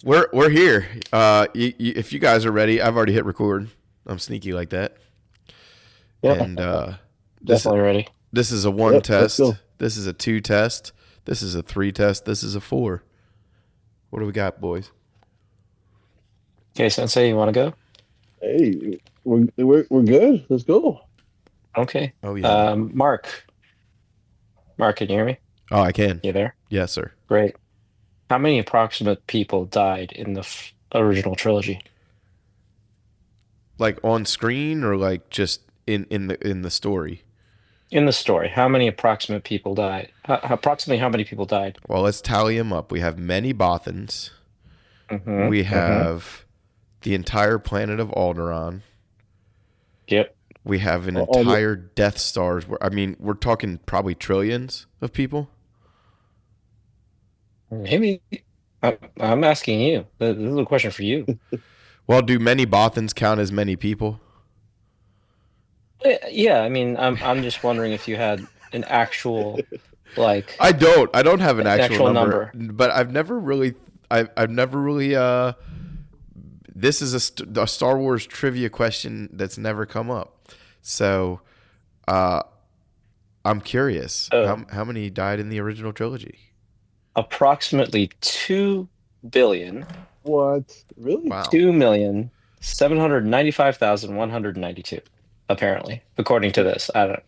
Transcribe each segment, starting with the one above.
We're here. If you guys are ready, I've already hit record. I'm sneaky like that. Yep, And this definitely ready. this is a one Yep, let's test. go. This is a two test. This is a three test. This is a four. What do we got, boys? Okay, Sensei, you want to go? Hey, we're good. Let's go. Okay. Oh yeah. Mark, can you hear me? Oh, I can. You there? Yes, sir. Great. How many approximate people died in the f original trilogy? Like on screen or like just in the story. In the story, how many approximate people died? Approximately how many people died? Well, let's tally them up. We have many Bothans. Mm-hmm. We Mm-hmm. have the entire planet of Alderaan. Yep. We have an All the entire Death Stars. I mean, we're talking probably trillions of people. Maybe. I'm asking you. This is a question for you. Well, do many Bothans count as many people? Yeah, I mean, I'm just wondering if you had an actual like I don't. I don't have an an actual actual number, number. but I've never really. I've never really. This is a Star Wars trivia question that's never come up. So, uh, I'm curious. So How many died in the original trilogy? approximately 2 billion. what? Really? Wow. 2,795,192, apparently, according to this. I don't,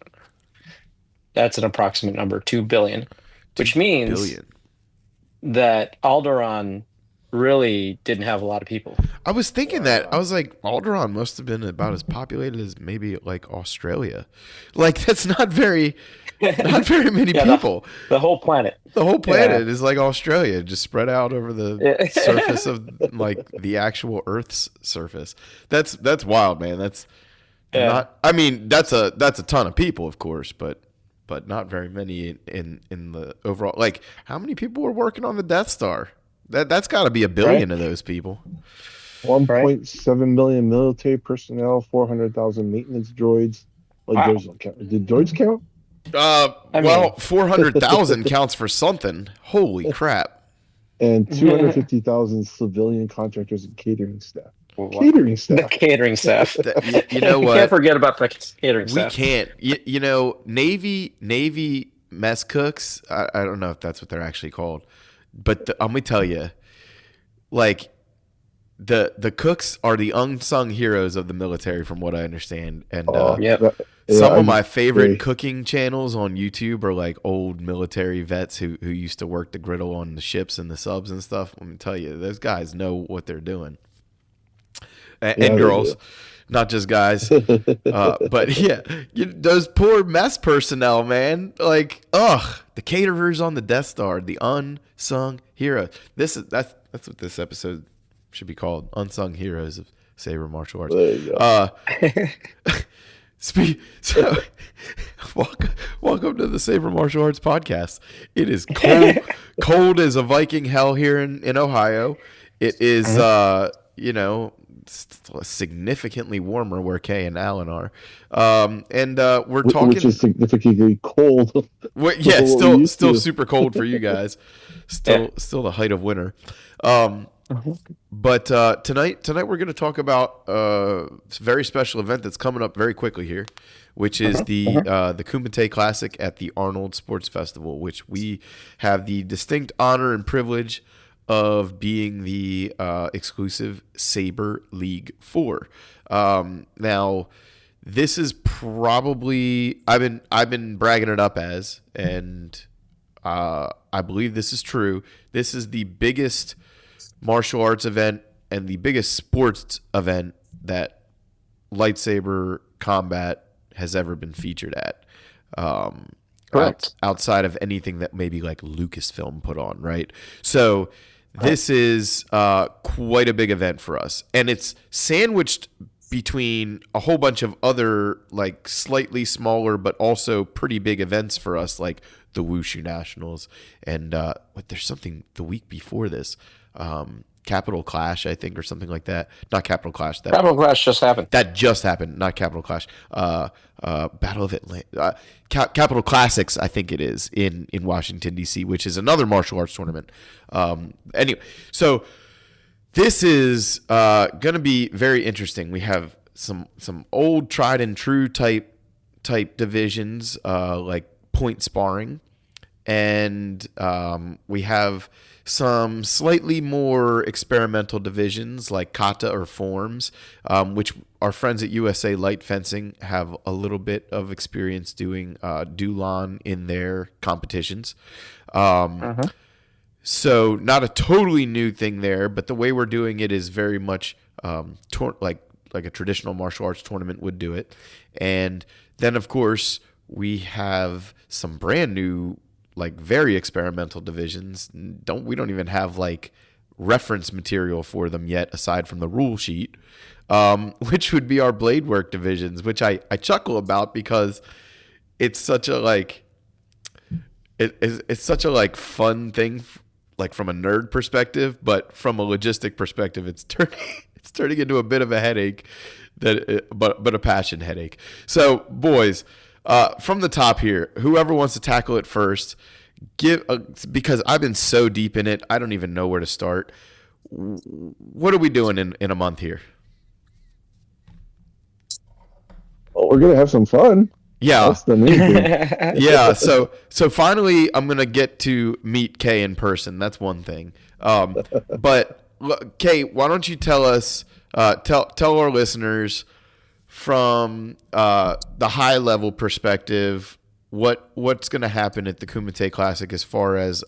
that's an approximate number, 2 billion, Two which means billion. that Alderaan really didn't have a lot of people. I was thinking that. I Wow. was like, Alderaan must have been about as populated as maybe like Australia. Like that's not very many Yeah, people. the whole planet. The whole Yeah. planet is like Australia, just spread out over the surface of like the actual Earth's surface. That's wild, man. That's Yeah. not. I mean, that's a ton of people, of course, but not very many in the overall. Like, how many people were working on the Death Star? That's got to be a Right. billion of those people. Right. 1.7 million military personnel, 400,000 maintenance droids. Like Wow. droids don't count. Did droids count? I Well, mean, 400,000 counts for something. Holy crap! And the 250,000 civilian contractors and catering staff. Catering staff. catering staff. You know You can't what? forget about the catering We staff. can't. You know, Navy mess cooks. I don't know if that's what they're actually called, but I'm gonna tell you, like the cooks are the unsung heroes of the military, from what I understand. And Oh, Yep. yeah, some of my favorite hey, cooking channels on YouTube are like old military vets who used to work the griddle on the ships and the subs and stuff. Let me tell you, those guys know what they're doing, and yeah, they girls, do. not just guys. But yeah, those poor mess personnel, man. Like, ugh, the caterers on the Death Star, the unsung heroes. That's what this episode should be called: unsung heroes of Saber martial arts. There you go. So, welcome to the Saber Martial Arts Podcast. It is cold as a Viking hell here in Ohio. It is, significantly warmer where Kay and Alan are. And we're Which talking, is significantly cold for yeah, what we used still to. super cold for you guys. Yeah. Still the height of winter. Um, but tonight we're going to talk about a very special event that's coming up very quickly here, which is the Kumite Classic at the Arnold Sports Festival, which we have the distinct honor and privilege of being the exclusive Saber League for. Now, this is probably I've been bragging it up as, and I believe this is true. This is the biggest martial arts event and the biggest sports event that lightsaber combat has ever been featured at. Correct. Outside of anything that maybe like Lucasfilm put on, right? So Right. this is quite a big event for us, and it's sandwiched between a whole bunch of other like slightly smaller but also pretty big events for us, like the Wushu Nationals, and there's something the week before this, Capital Clash, I think, or something like that. Not Capital Clash. Capital Crash just happened. That just happened. Not Capital Clash. Battle of Atlanta. Capital Classics, I think it is in Washington D.C., which is another martial arts tournament. Anyway, so This is going to be very interesting. We have some old tried and true type divisions like point sparring, and we have some slightly more experimental divisions like kata or forms, which our friends at USA Light Fencing have a little bit of experience doing Dulan in their competitions. Um, Uh-huh. so not a totally new thing there, but the way we're doing it is very much like a traditional martial arts tournament would do it. And then of course we have some brand new, like very experimental divisions. We don't even have like reference material for them yet, aside from the rule sheet, which would be our blade work divisions, which I chuckle about because it's such a like it's such a like fun thing, like from a nerd perspective, but from a logistic perspective, it's turning it's turning into a bit of a headache, but a passion headache. So, boys, from the top here, whoever wants to tackle it first, because I've been so deep in it, I don't even know where to start. What are we doing in a month here? Well, we're gonna have some fun. Yeah, That's the main thing. yeah. So finally, I'm gonna get to meet Kay in person. That's one thing. But Kay, why don't you tell us, tell our listeners from the high level perspective what's gonna happen at the Kumite Classic as far as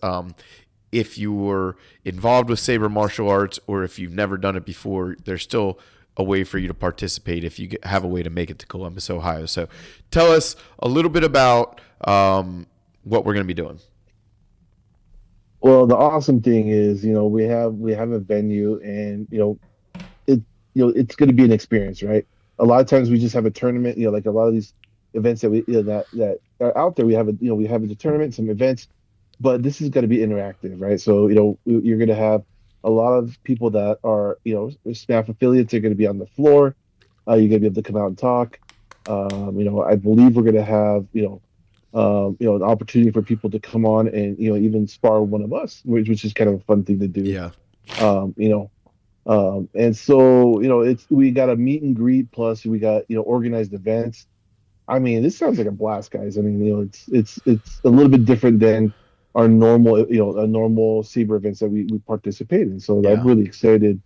if you were involved with Saber martial arts or if you've never done it before, there's still a way for you to participate if you have a way to make it to Columbus, Ohio. So tell us a little bit about what we're going to be doing. Well, the awesome thing is, we have a venue, and it it's going to be an experience, right? A lot of times we just have a tournament, like a lot of these events that we that are out there. We have a tournament, some events, but this is going to be interactive, right? So you're going to have a lot of people that are SNAP affiliates are going to be on the floor. You're going to be able to come out and talk. I believe we're going to have an opportunity for people to come on and even spar one of us, which is kind of a fun thing to do. Yeah. Um, you know, and so it's we got a meet and greet, plus we got organized events. I mean, this sounds like a blast, guys. I mean, it's a little bit different than our normal, a normal Saber events that we participate in. So I'm Yeah. really excited,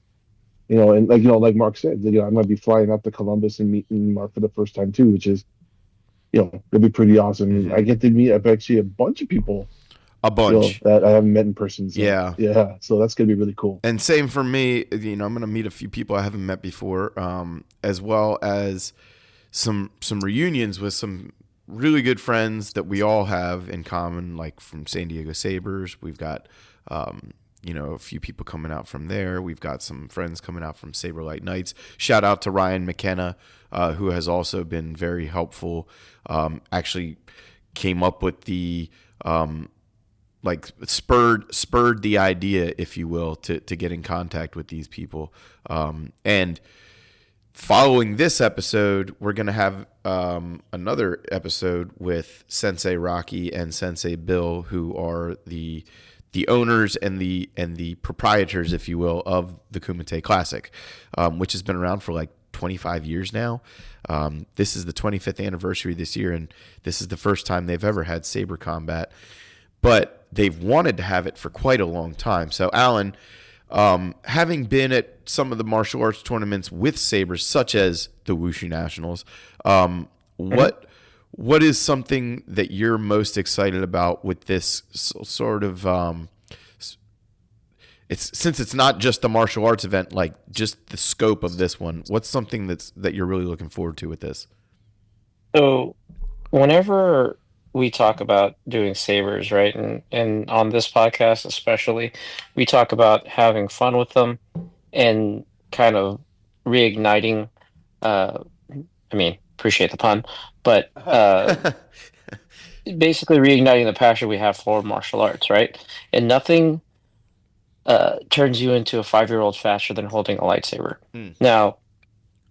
and like Mark said, I'm gonna be flying out to Columbus and meeting Mark for the first time too, which is, it'd be pretty awesome. Mhm. I get to meet actually a bunch of people, A bunch. that I haven't met in person. So Yeah. yeah, so that's gonna be really cool. And same for me. I'm going to meet a few people I haven't met before, as well as some reunions with some really good friends that we all have in common, like from San Diego Sabers. We've got, a few people coming out from there. We've got some friends coming out from Saberlight Knights. Shout out to Ryan McKenna, who has also been very helpful. Actually came up with the like spurred the idea, if you will, to get in contact with these people. And following this episode, we're gonna have another episode with Sensei Rocky and Sensei Bill, who are the owners and the proprietors, if you will, of the Kumite Classic, which has been around for like 25 years now. This is the 25th anniversary this year, and this is the first time they've ever had saber combat. But they've wanted to have it for quite a long time. So, Alan, having been at some of the martial arts tournaments with sabers, such as the Wushu Nationals, what is something that you're most excited about with this sort of? It's since it's not just the martial arts event, like just the scope of this one. What's something that you're really looking forward to with this? So whenever we talk about doing sabers, right, and on this podcast especially, we talk about having fun with them and kind of reigniting. Uh, I mean, appreciate the pun, but basically reigniting the passion we have for martial arts, right? And nothing turns you into a 5-year-old faster than holding a lightsaber. Mm. Now,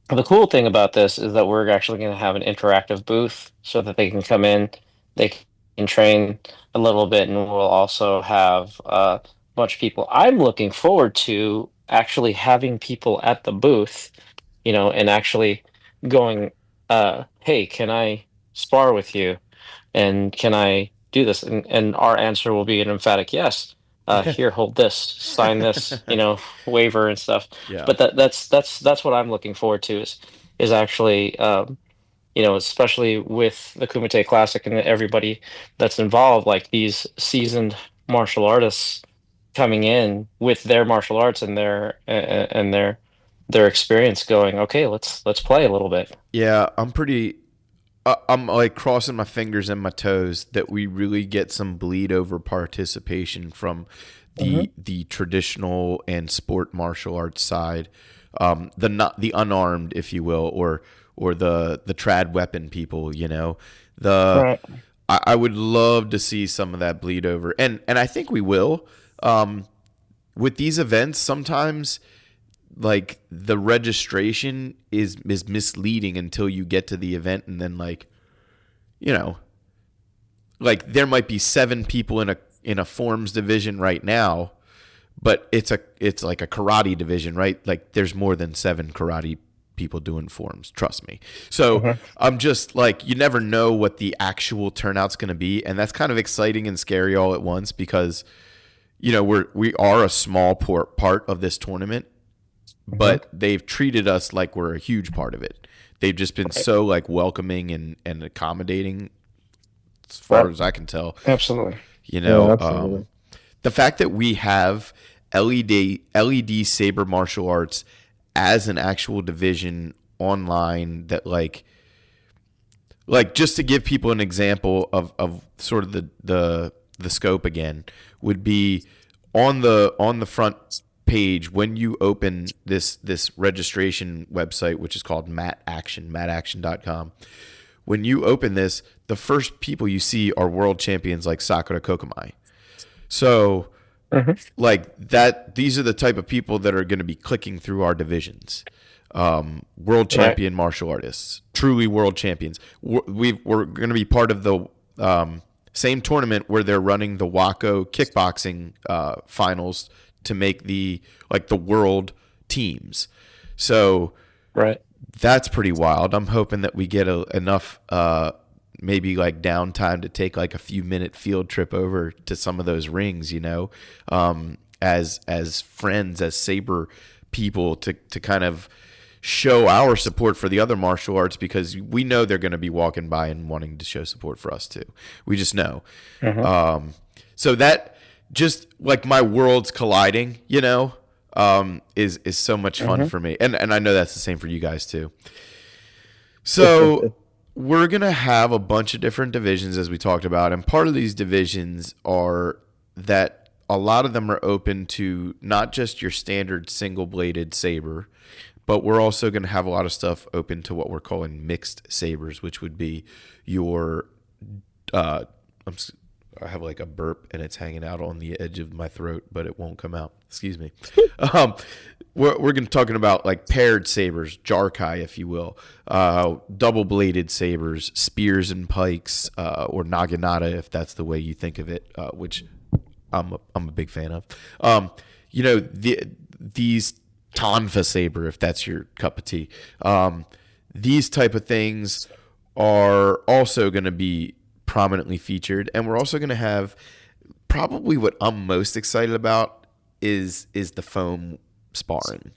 the cool thing about this is that we're actually going to have an interactive booth so that they can come in, they can train a little bit, and we'll also have a bunch of people. I'm looking forward to actually having people at the booth, and actually going, hey, can I spar with you? And can I do this? And our answer will be an emphatic yes. Here, hold this, sign this, waiver and stuff. Yeah. But that's what I'm looking forward to is actually, especially with the Kumite Classic and everybody that's involved, like these seasoned martial artists coming in with their martial arts and their experience, going, okay, let's play a little bit. Yeah, I'm like crossing my fingers and my toes that we really get some bleed over participation from Hmm. the traditional and sport martial arts side, the not the unarmed, if you will, or the trad weapon people. The Right. I would love to see some of that bleed over, and I think we will. Um, with these events, sometimes like the registration is misleading until you get to the event, and then like you know like there might be 7 people in a forms division right now, but it's like a karate division, right? Like there's more than 7 karate people doing forms, trust me. So Hmm. I'm just like, you never know what the actual turnout's going to be, and that's kind of exciting and scary all at once, because we are a small part of this tournament, Hmm. but they've treated us like we're a huge part of it. They've just been Right. so like welcoming and accommodating, as far Right. as I can tell. Absolutely. You Yeah, know, absolutely. the fact that we have LED Saber martial arts as an actual division online, that like just to give people an example of sort of the scope again, would be on the front page when you open this registration website, which is called mataction.com. When you open this, the first people you see are world champions like Sakura Kokomai. So Hmm. like that, these are the type of people that are going to be clicking through our divisions. World Right. champion martial artists, truly world champions. We're going to be part of the same tournament where they're running the Waco kickboxing finals to make the world teams. So Right. that's pretty wild. I'm hoping that we get enough maybe like downtime to take like a few minute field trip over to some of those rings, as friends, as Saber people, to kind of show our support for the other martial arts, because we know they're going to be walking by and wanting to show support for us too. We just know. Hmm. So that, just like my worlds colliding, is so much fun Hmm. for me, and I know that's the same for you guys too. So we're gonna have a bunch of different divisions, as we talked about, and part of these divisions are that a lot of them are open to not just your standard single bladed saber, but we're also going to have a lot of stuff open to what we're calling mixed sabers, which would be your uh, I'm, I have like a burp and it's hanging out on the edge of my throat, but it won't come out. Excuse me. Um, we're going to talking about like paired sabers, jarkai, if you will, double bladed sabers, spears and pikes, or naginata, if that's the way you think of it, which I'm a big fan of. These Tonfa saber, if that's your cup of tea. These type of things are also going to be prominently featured, and we're also going to have, probably what I'm most excited about is the foam sparring.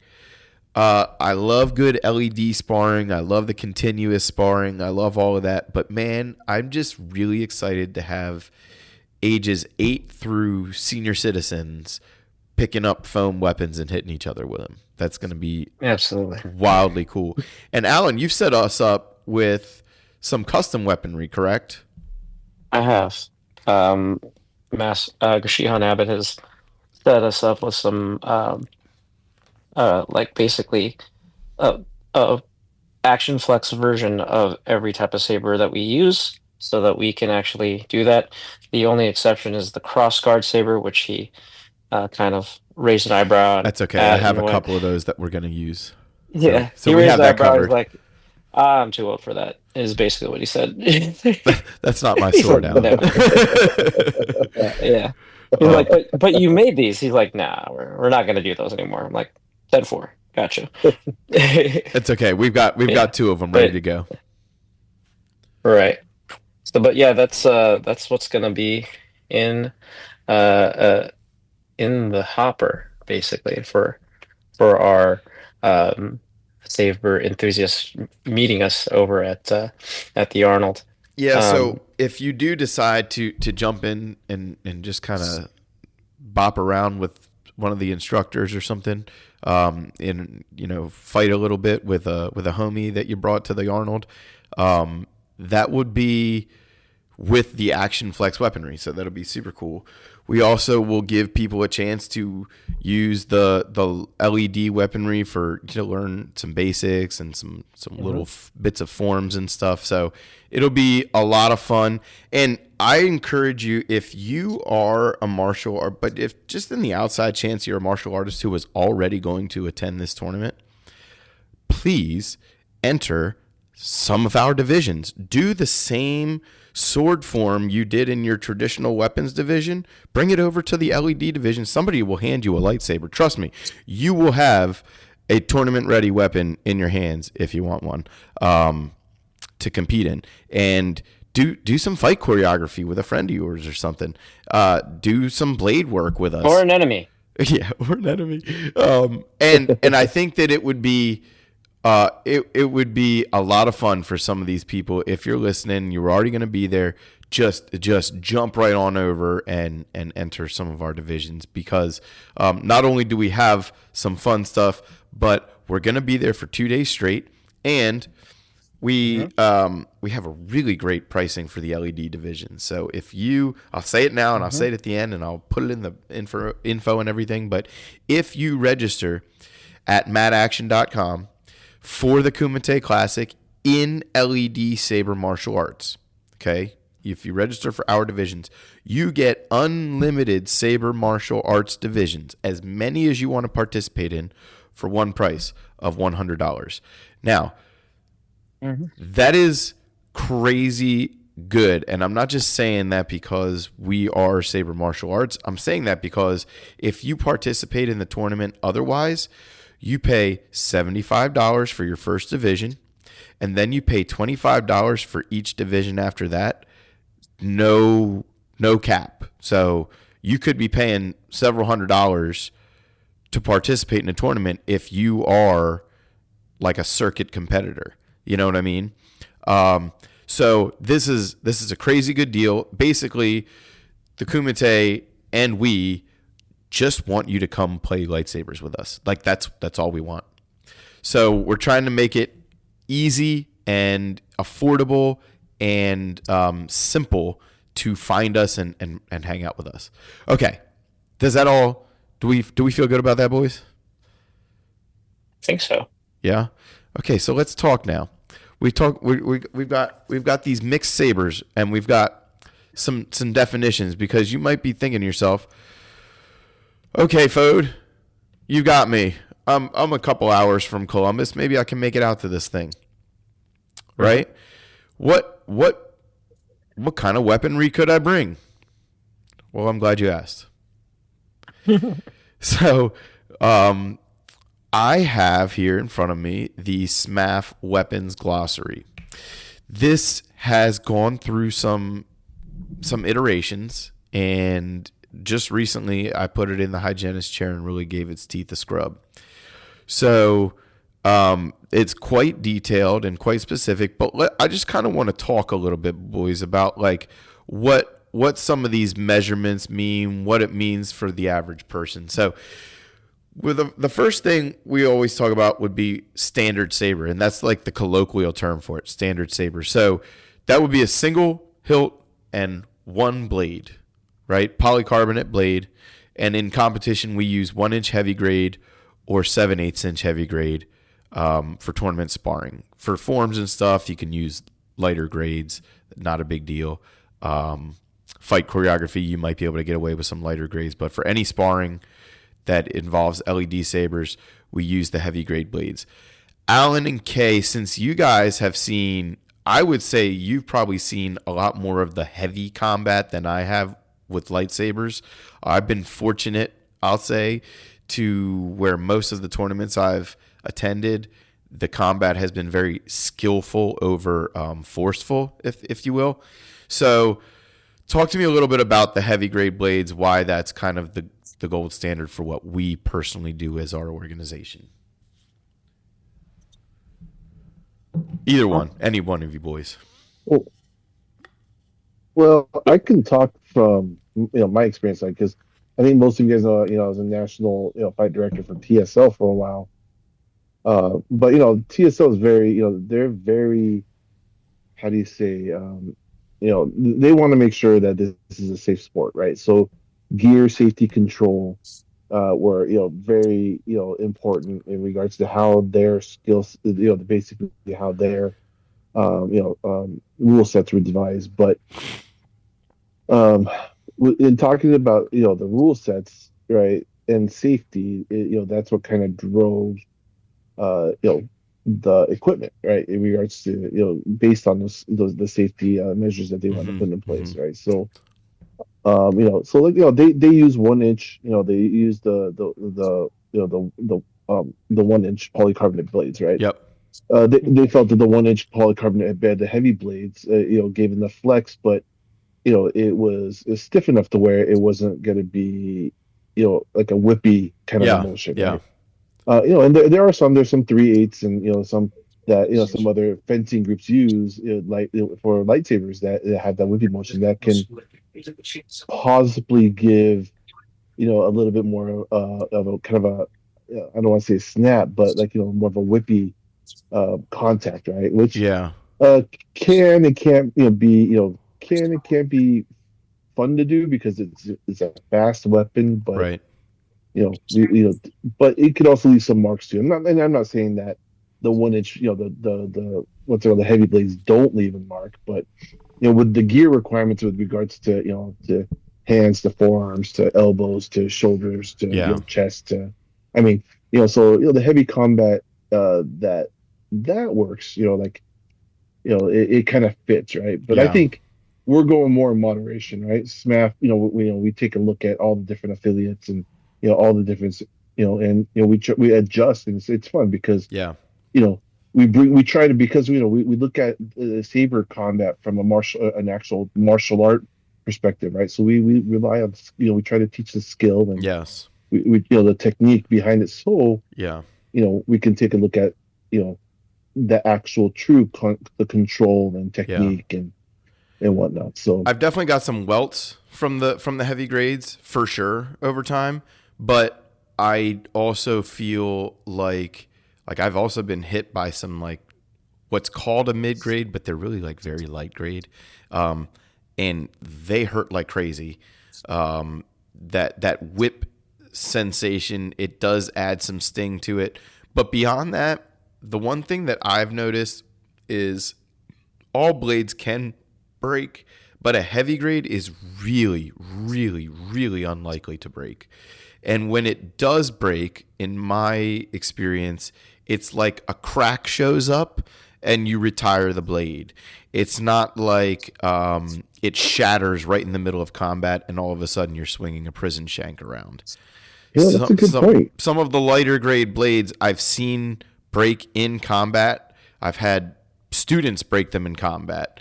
I love good LED sparring. I love the continuous sparring. I love all of that. But man, I'm just really excited to have ages 8 through senior citizens picking up foam weapons and hitting each other with them. That's going to be Absolutely. wildly cool. And Alan, you've set us up with some custom weaponry, correct? I have. Um, Shihan Abbott has set us up with some, like basically a action flex version of every type of saber that we use, so that we can actually do that. The only exception is the cross guard saber, which he kind of raised an eyebrow That's okay. I at have and a went, couple of those that we're going to use. So yeah. so He we raised have an that eyebrow. He's covered. like, I'm too old for that. Is basically what he said. That's not my He's sword, like, Alan. no. Yeah. He's like, but you made these. He's like, nah, we're not gonna do those anymore. I'm like, 10-4, gotcha. It's okay. We've got Yeah, two of them ready but to go. right. So, but yeah, that's what's gonna be in uh, uh in the hopper basically for our um Saber enthusiasts meeting us over at the Arnold. Yeah, so Um, if you do decide to jump in and just kind of bop around with one of the instructors or something, and fight a little bit with a homie that you brought to the Arnold, that would be with the action flex weaponry. So that'll be super cool. We also will give people a chance to use the LED weaponry for to learn some basics and some little bits of forms and stuff. So it'll be a lot of fun. And I encourage you, if you are a martial art, but if just in the outside chance you're a martial artist who was already going to attend this tournament, please enter some of our divisions. Do the same sword form you did in your traditional weapons division. Bring it over to the LED division. Somebody will hand you a lightsaber. Trust me, you will have a tournament ready weapon in your hands if you want one, to compete in. And do some fight choreography with a friend of yours or something. Do some blade work with us. or an enemy. Yeah, or an enemy. And I think that it would be it would be a lot of fun for some of these people. If you're listening, you're already going to be there. Just jump right on over and enter some of our divisions, because not only do we have some fun stuff, but we're going to be there for 2 days straight, and we have a really great pricing for the LED division. So I'll say it now and I'll say it at the end and I'll put it in the info and everything. But if you register at madaction.com for the Kumite Classic in LED Saber Martial Arts, okay? If you register for our divisions, you get unlimited Saber Martial Arts divisions, as many as you want to participate in, for one price of $100. Now, that is crazy good. And I'm not just saying that because we are Saber Martial Arts. I'm saying that because if you participate in the tournament otherwise, you pay $75 for your first division, and then you pay $25 for each division after that. No cap. So you could be paying several $100s to participate in a tournament if you are like a circuit competitor. You know what I mean? So this is a crazy good deal. Basically, the Kumite and we just want you to come play lightsabers with us. Like that's all we want. So we're trying to make it easy and affordable and simple to find us and hang out with us. Okay, does that all? Do we feel good about that, boys? I think so. Yeah. Okay, so let's talk now. We've got these mixed sabers, and we've got some definitions, because you might be thinking to yourself, okay, Fode, you got me. I'm a couple hours from Columbus. Maybe I can make it out to this thing. Right? What kind of weaponry could I bring? Well, I'm glad you asked. So, I have here in front of me the SMAF Weapons Glossary. This has gone through some iterations, and just recently I put it in the hygienist chair and really gave its teeth a scrub. So it's quite detailed and quite specific, but I just kind of want to talk a little bit, boys, about like what some of these measurements mean, what it means for the average person. So with the first thing we always talk about would be standard saber, and that's like the colloquial term for it, standard saber. So that would be a single hilt and one blade, right? Polycarbonate blade. And in competition, we use 1-inch heavy grade or 7/8 heavy grade for tournament sparring. For forms and stuff, you can use lighter grades, not a big deal. Fight choreography, you might be able to get away with some lighter grades, but for any sparring that involves LED sabers, we use the heavy grade blades. Alan and Kay, since you guys have seen, I would say you've probably seen a lot more of the heavy combat than I have with lightsabers. I've been fortunate, I'll say, to where most of the tournaments I've attended, the combat has been very skillful over forceful, if you will. So, talk to me a little bit about the heavy grade blades, why that's kind of the gold standard for what we personally do as our organization. Either one, any one of you boys. Well, well, I can talk from my experience, like because I think most of you guys know, I was a national fight director for TSL for a while. But TSL is very, they're very, how do you say, they want to make sure that this is a safe sport, right? So gear safety control were very important in regards to how their skills, basically how their rule sets were devised. But um, in talking about the rule sets, right, and safety, that's what kind of drove the equipment, right, in regards to based on those the safety measures that they want to Mm-hmm. put in Mm-hmm. place, right? So so like they use 1 inch, they use the 1 inch polycarbonate blades, right? Yep. They felt that the 1 inch polycarbonate bed, the heavy blades, gave enough flex, but it was stiff enough to where it wasn't going to be, like a whippy kind of a Yeah. motion, Yeah. right? And there's some 3/8 and some that some other fencing groups use, like for lightsabers that have that whippy motion that can possibly give a little bit more of a kind of a I don't want to say snap, but like more of a whippy contact, right? Which Yeah. uh, can and can't be can and can't be fun to do because it's a fast weapon, but Right. but it could also leave some marks too. I'm not saying that the 1 inch, the what's it called, the heavy blades don't leave a mark, but with the gear requirements with regards to to hands, to forearms, to elbows, to shoulders, to Yeah. chest, to I mean, so the heavy combat that works, like it kind of fits, right? But I Yeah. think we're going more in moderation, right? SMAF, we take a look at all the different affiliates and all the different, and we adjust, and it's fun because Yeah. you know we try to, because we look at saber combat from an actual martial art perspective, right? So we rely on, we try to teach the skill, and Yes. we the technique behind it, so Yeah. we can take a look at the actual the control and Yeah. technique and whatnot. So I've definitely got some welts from the heavy grades for sure over time, but I also feel like I've also been hit by some like what's called a mid grade, but they're really like very light grade, um, and they hurt like crazy. That whip sensation, it does add some sting to it, but beyond that, the one thing that I've noticed is all blades can break, but a heavy grade is really, really, really unlikely to break. And when it does break, in my experience, it's like a crack shows up and you retire the blade. It's not like it shatters right in the middle of combat and all of a sudden you're swinging a prison shank around. that's a good Some point. some of the lighter grade blades I've seen break in combat. I've had students break them in combat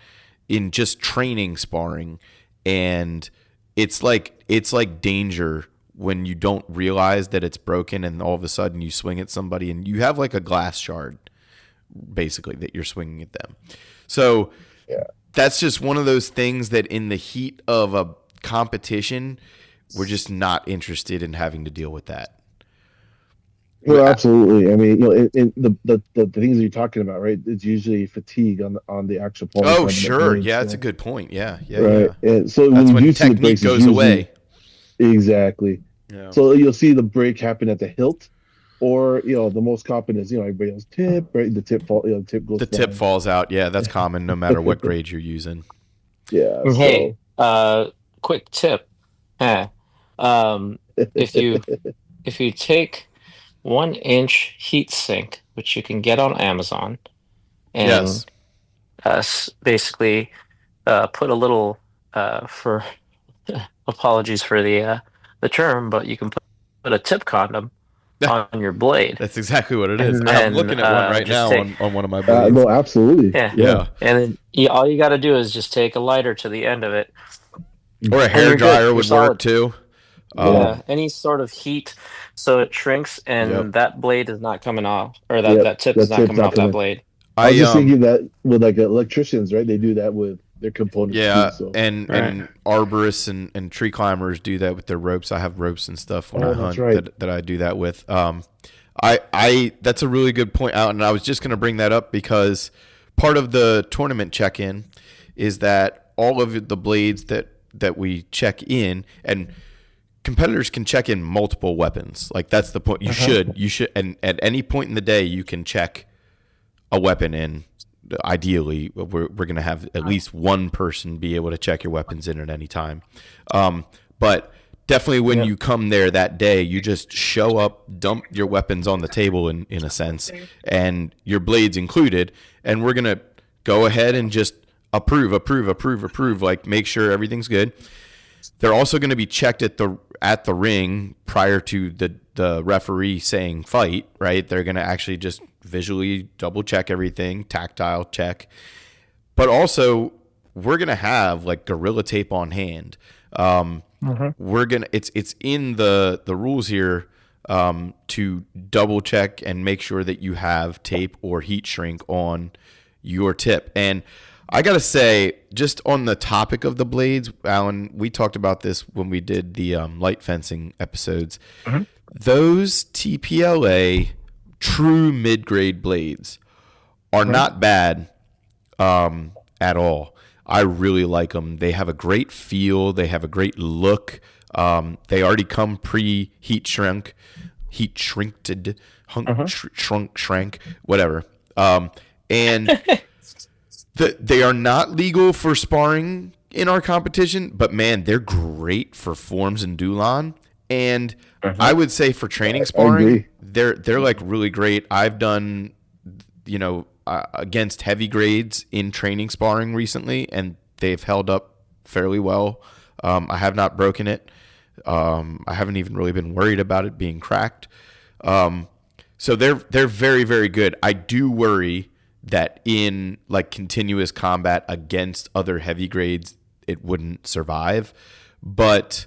in just training sparring, and it's like danger when you don't realize that it's broken and all of a sudden you swing at somebody and you have like a glass shard basically that you're swinging at them. So Yeah. that's just one of those things that in the heat of a competition we're just not interested in having to deal with that. Well, absolutely. I mean, the things that you're talking about, right? It's usually fatigue on the actual Oh, polycarbonate sure. blade. Yeah, that's a So, good point. Yeah, yeah, right. yeah. And so when That's you when do see the technique breaks, it's goes usually away. exactly. Yeah. So you'll see the break happen at the hilt, or the most common is everybody else tip, right? The tip fall, the tip The goes tip flying. falls out. Yeah, that's common no matter what grade you're using. Yeah. Hey, So quick tip. Huh. Um, if you if you take 1 inch heat sink, which you can get on Amazon, and Yes. basically put a little for apologies for the term, but you can put a tip condom on your blade, That's exactly what it is. and I'm then looking at one right just now take on one of my blades. No, absolutely. yeah, Yeah. Yeah. and then all you got to do is just take a lighter to the end of it, Or a and hair you're good. dryer You're would work solid. too. Yeah, any sort of heat, so it shrinks, and Yep. that blade is not coming off, or Yep. that tip is That not tip's coming not off that coming. blade. I was I just thinking that with like electricians, right? They do that with their components Yeah, too. So and arborists and tree climbers do that with their ropes. I have ropes and stuff when I that's hunt right. that I do that with. I that's a really good point out, and I was just going to bring that up because part of the tournament check-in is that all of the blades that we check in, and competitors can check in multiple weapons. Like that's the point. You should, and at any point in the day, you can check a weapon in. Ideally, we're going to have at least one person be able to check your weapons in at any time. But definitely when you come there that day, you just show up, dump your weapons on the table in a sense, and your blades included, and we're going to go ahead and just approve, like make sure everything's good. They're also going to be checked at the ring prior to the referee saying fight, right? They're going to actually just visually double check everything, tactile check. But also we're going to have like Gorilla Tape on hand. We're going to it's in the rules here to double check and make sure that you have tape or heat shrink on your tip. And I got to say, just on the topic of the blades, Alan, we talked about this when we did the light fencing episodes. Those TPLA true mid-grade blades are not bad at all. I really like them. They have a great feel. They have a great look. They already come pre-heat shrinked, shrank, whatever. And they are not legal for sparring in our competition, but man, they're great for forms and Dulon. And I would say for training sparring, they're like really great. I've done, against heavy grades in training sparring recently, and they've held up fairly well. I have not broken it. I haven't even really been worried about it being cracked. So they're very, very good. I do worry that in like continuous combat against other heavy grades, it wouldn't survive, but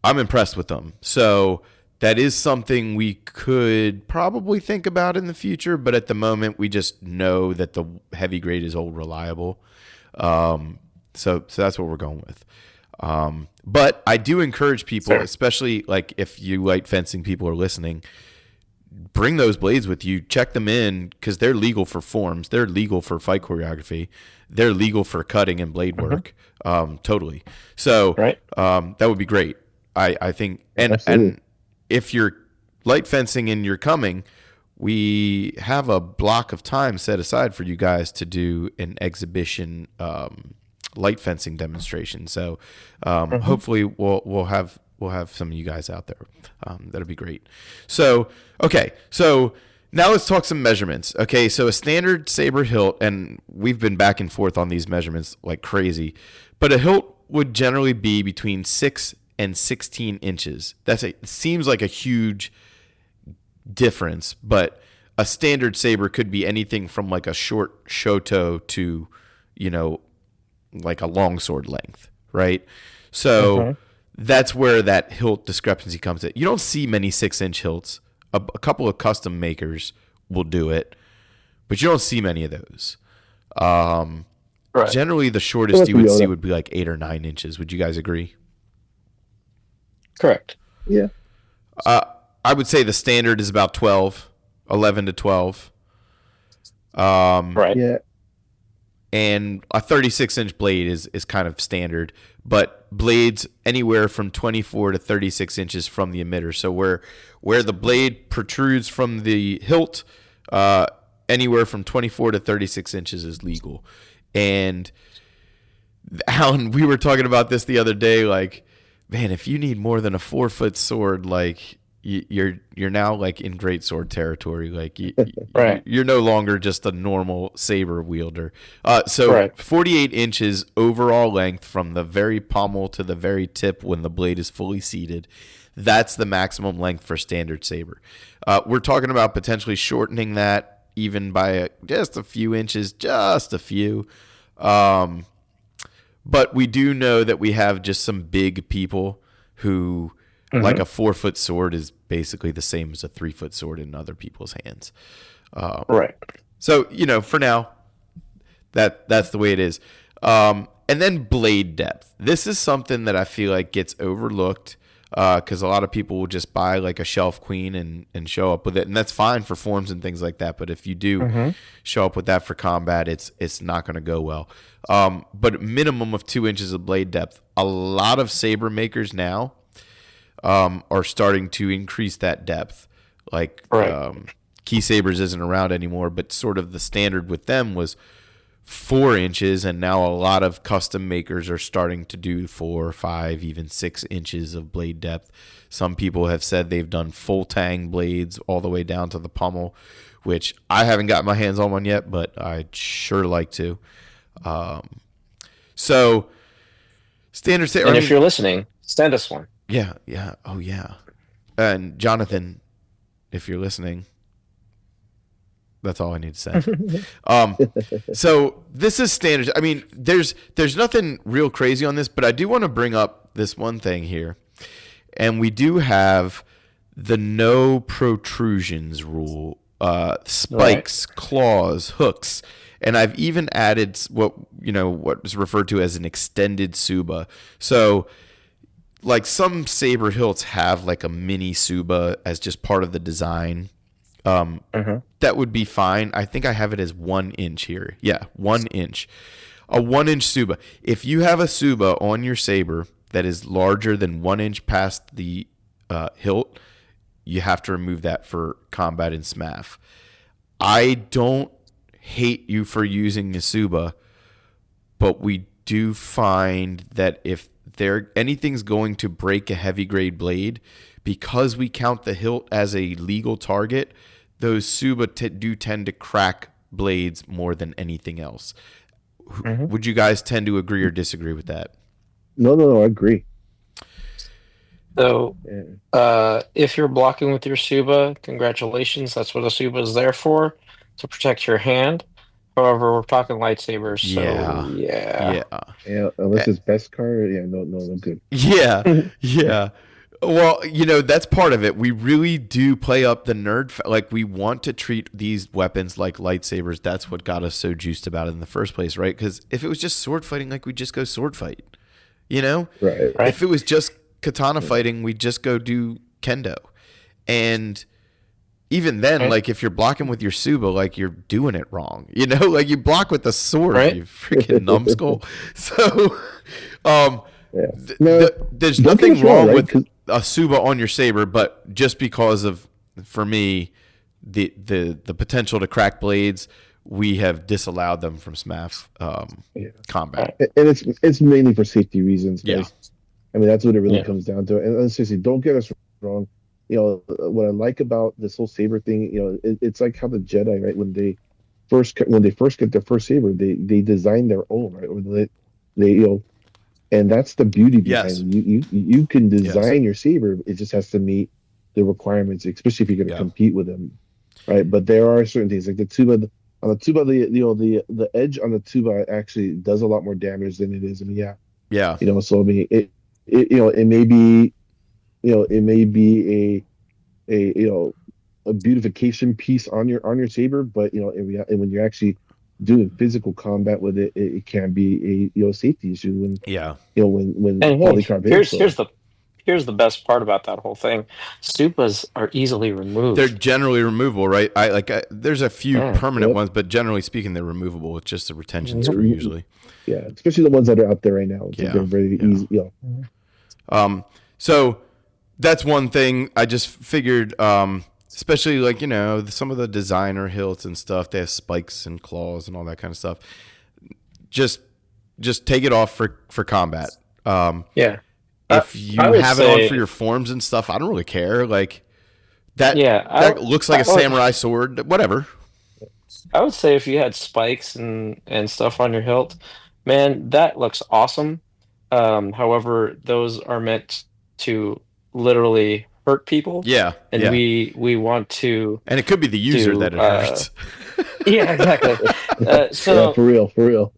I'm impressed with them. So that is something we could probably think about in the future, but at the moment we just know that the heavy grade is old reliable. So that's what we're going with. But I do encourage people, especially like if you light fencing people are listening, bring those blades with you, check them in, because they're legal for forms. They're legal for fight choreography. They're legal for cutting and blade work. Totally. So that would be great. I think, and if you're light fencing and you're coming, we have a block of time set aside for you guys to do an exhibition light fencing demonstration. So hopefully we'll have some of you guys out there. That'll be great. So, okay. So now let's talk some measurements. Okay. So a standard Saber hilt, and we've been back and forth on these measurements like crazy, but a hilt would generally be between 6 and 16 inches. It seems like a huge difference, but a standard saber could be anything from like a short shoto to, like a longsword length, right? So that's where that hilt discrepancy comes in. You don't see many 6-inch hilts. A couple of custom makers will do it, but you don't see many of those. Generally, the shortest you would see would be like 8 or 9 inches. Would you guys agree? Correct. Yeah. I would say the standard is about 11 to 12. Yeah. And a 36-inch blade is kind of standard, but blades anywhere from 24 to 36 inches from the emitter. So where the blade protrudes from the hilt, anywhere from 24 to 36 inches is legal. And Alan, we were talking about this the other day, like, man, if you need more than a 4-foot sword, like, you're now like in great sword territory. Like Right. you're no longer just a normal saber wielder. So Right. 48 inches overall length from the very pommel to the very tip when the blade is fully seated. That's the maximum length for standard saber. We're talking about potentially shortening that even by just a few inches, just a few. But we do know that we have just some big people who, like a 4-foot sword, is basically the same as a 3-foot sword in other people's hands. Right. So for now, that's the way it is. And then blade depth. This is something that I feel like gets overlooked because a lot of people will just buy like a shelf queen and show up with it, and that's fine for forms and things like that. But if you do show up with that for combat, it's not going to go well. But a minimum of 2 inches of blade depth. A lot of saber makers now are starting to increase that depth. Like Key Sabers isn't around anymore, but sort of the standard with them was 4 inches, and now a lot of custom makers are starting to do 4, 5, even 6 inches of blade depth. Some people have said they've done full tang blades all the way down to the pommel, which I haven't got my hands on one yet, but I'd sure like to. So standard saber. And if you're listening, send us one. Yeah. Oh yeah. And Jonathan, if you're listening, that's all I need to say. So this is standard. I mean, there's nothing real crazy on this, but I do want to bring up this one thing here. And we do have the no protrusions rule, spikes, claws, hooks. And I've even added what is referred to as an extended suba. So like some saber hilts have like a mini suba as just part of the design. That would be fine. I think I have it as 1 inch here. Yeah, 1 inch. A 1 inch suba. If you have a suba on your saber that is larger than 1 inch past the hilt, you have to remove that for combat and SMAF. I don't hate you for using the suba, but we do find that if anything's going to break a heavy grade blade, because we count the hilt as a legal target, those suba do tend to crack blades more than anything else. Would you guys tend to agree or disagree with that? No, I agree. So, if you're blocking with your suba, congratulations. That's what a suba is there for, to protect your hand. However, we're talking lightsabers, so Yeah, unless it's best card, no good. Yeah. Well, that's part of it. We really do play up the nerd. Like, we want to treat these weapons like lightsabers. That's what got us so juiced about it in the first place, right? Because if it was just sword fighting, like, we'd just go sword fight, Right. If it was just katana fighting, we'd just go do kendo. And even then, like, if you're blocking with your suba, like, you're doing it wrong. Like, you block with the sword, you freaking numbskull. So, there's nothing wrong with a suba on your saber, but just because of, for me, the potential to crack blades, we have disallowed them from SMAF combat. And it's mainly for safety reasons. Yeah. I mean, that's what it really comes down to. And seriously, don't get us wrong. What I like about this whole saber thing, it's like how the Jedi, right? When they first get their first saber, they design their own, right? Or they and that's the beauty behind it. You can design your saber. It just has to meet the requirements, especially if you're going to compete with them, right? But there are certain things like the tuba. On the tuba, the edge on the tuba actually does a lot more damage than it is. I mean, So I mean, it may be, it may be a beautification piece on your saber, but and when you're actually doing physical combat with it, it can be a safety issue when polycarbonate. Here's the best part about that whole thing. Supas are easily removed. They're generally removable, right? There's a few permanent ones, but generally speaking, they're removable. It's just a retention screw usually. Yeah, especially the ones that are out there right now. They're very easy. So that's one thing. I just figured, especially like some of the designer hilts and stuff, they have spikes and claws and all that kind of stuff. Just take it off for combat. If you have it on for your forms and stuff, I don't really care. Like, Yeah, That looks like a samurai sword. Whatever. I would say if you had spikes and stuff on your hilt, man, that looks awesome. However, those are meant to literally hurt people, Yeah, and yeah. we want to And it could be the user do that it hurts. yeah, exactly. Yeah, So for real, for real.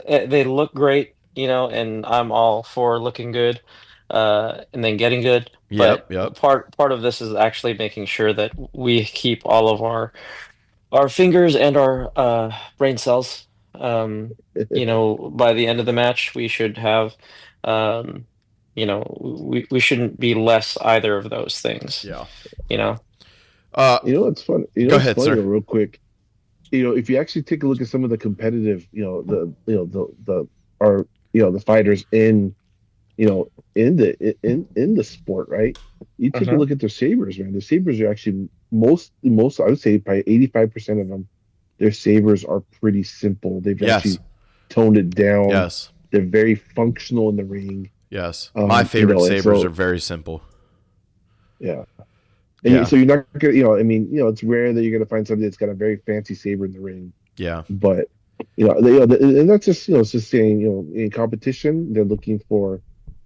they look great, and I'm all for looking good, and then getting good. But Yep, yep. part of this is actually making sure that we keep all of our fingers and our brain cells. By the end of the match, we should have, um, we shouldn't be less either of those things. Yeah. You know. Uh, You know what's fun? You know Go what's ahead, funny sir. though, real quick. If you actually take a look at some of the competitive, the fighters in the sport, right? You take a Mhm. look at their sabers, man. The sabers are actually most I would say probably 85% of them, their sabers are pretty simple. They've Yes. actually toned it down. Yes. They're very functional in the ring. Yes. My favorite And sabers are so very simple. yeah. And Yeah. so you're not gonna, it's rare that you're gonna find somebody that's got a very fancy saber in the ring. Yeah. But and that's just it's just saying in competition they're looking for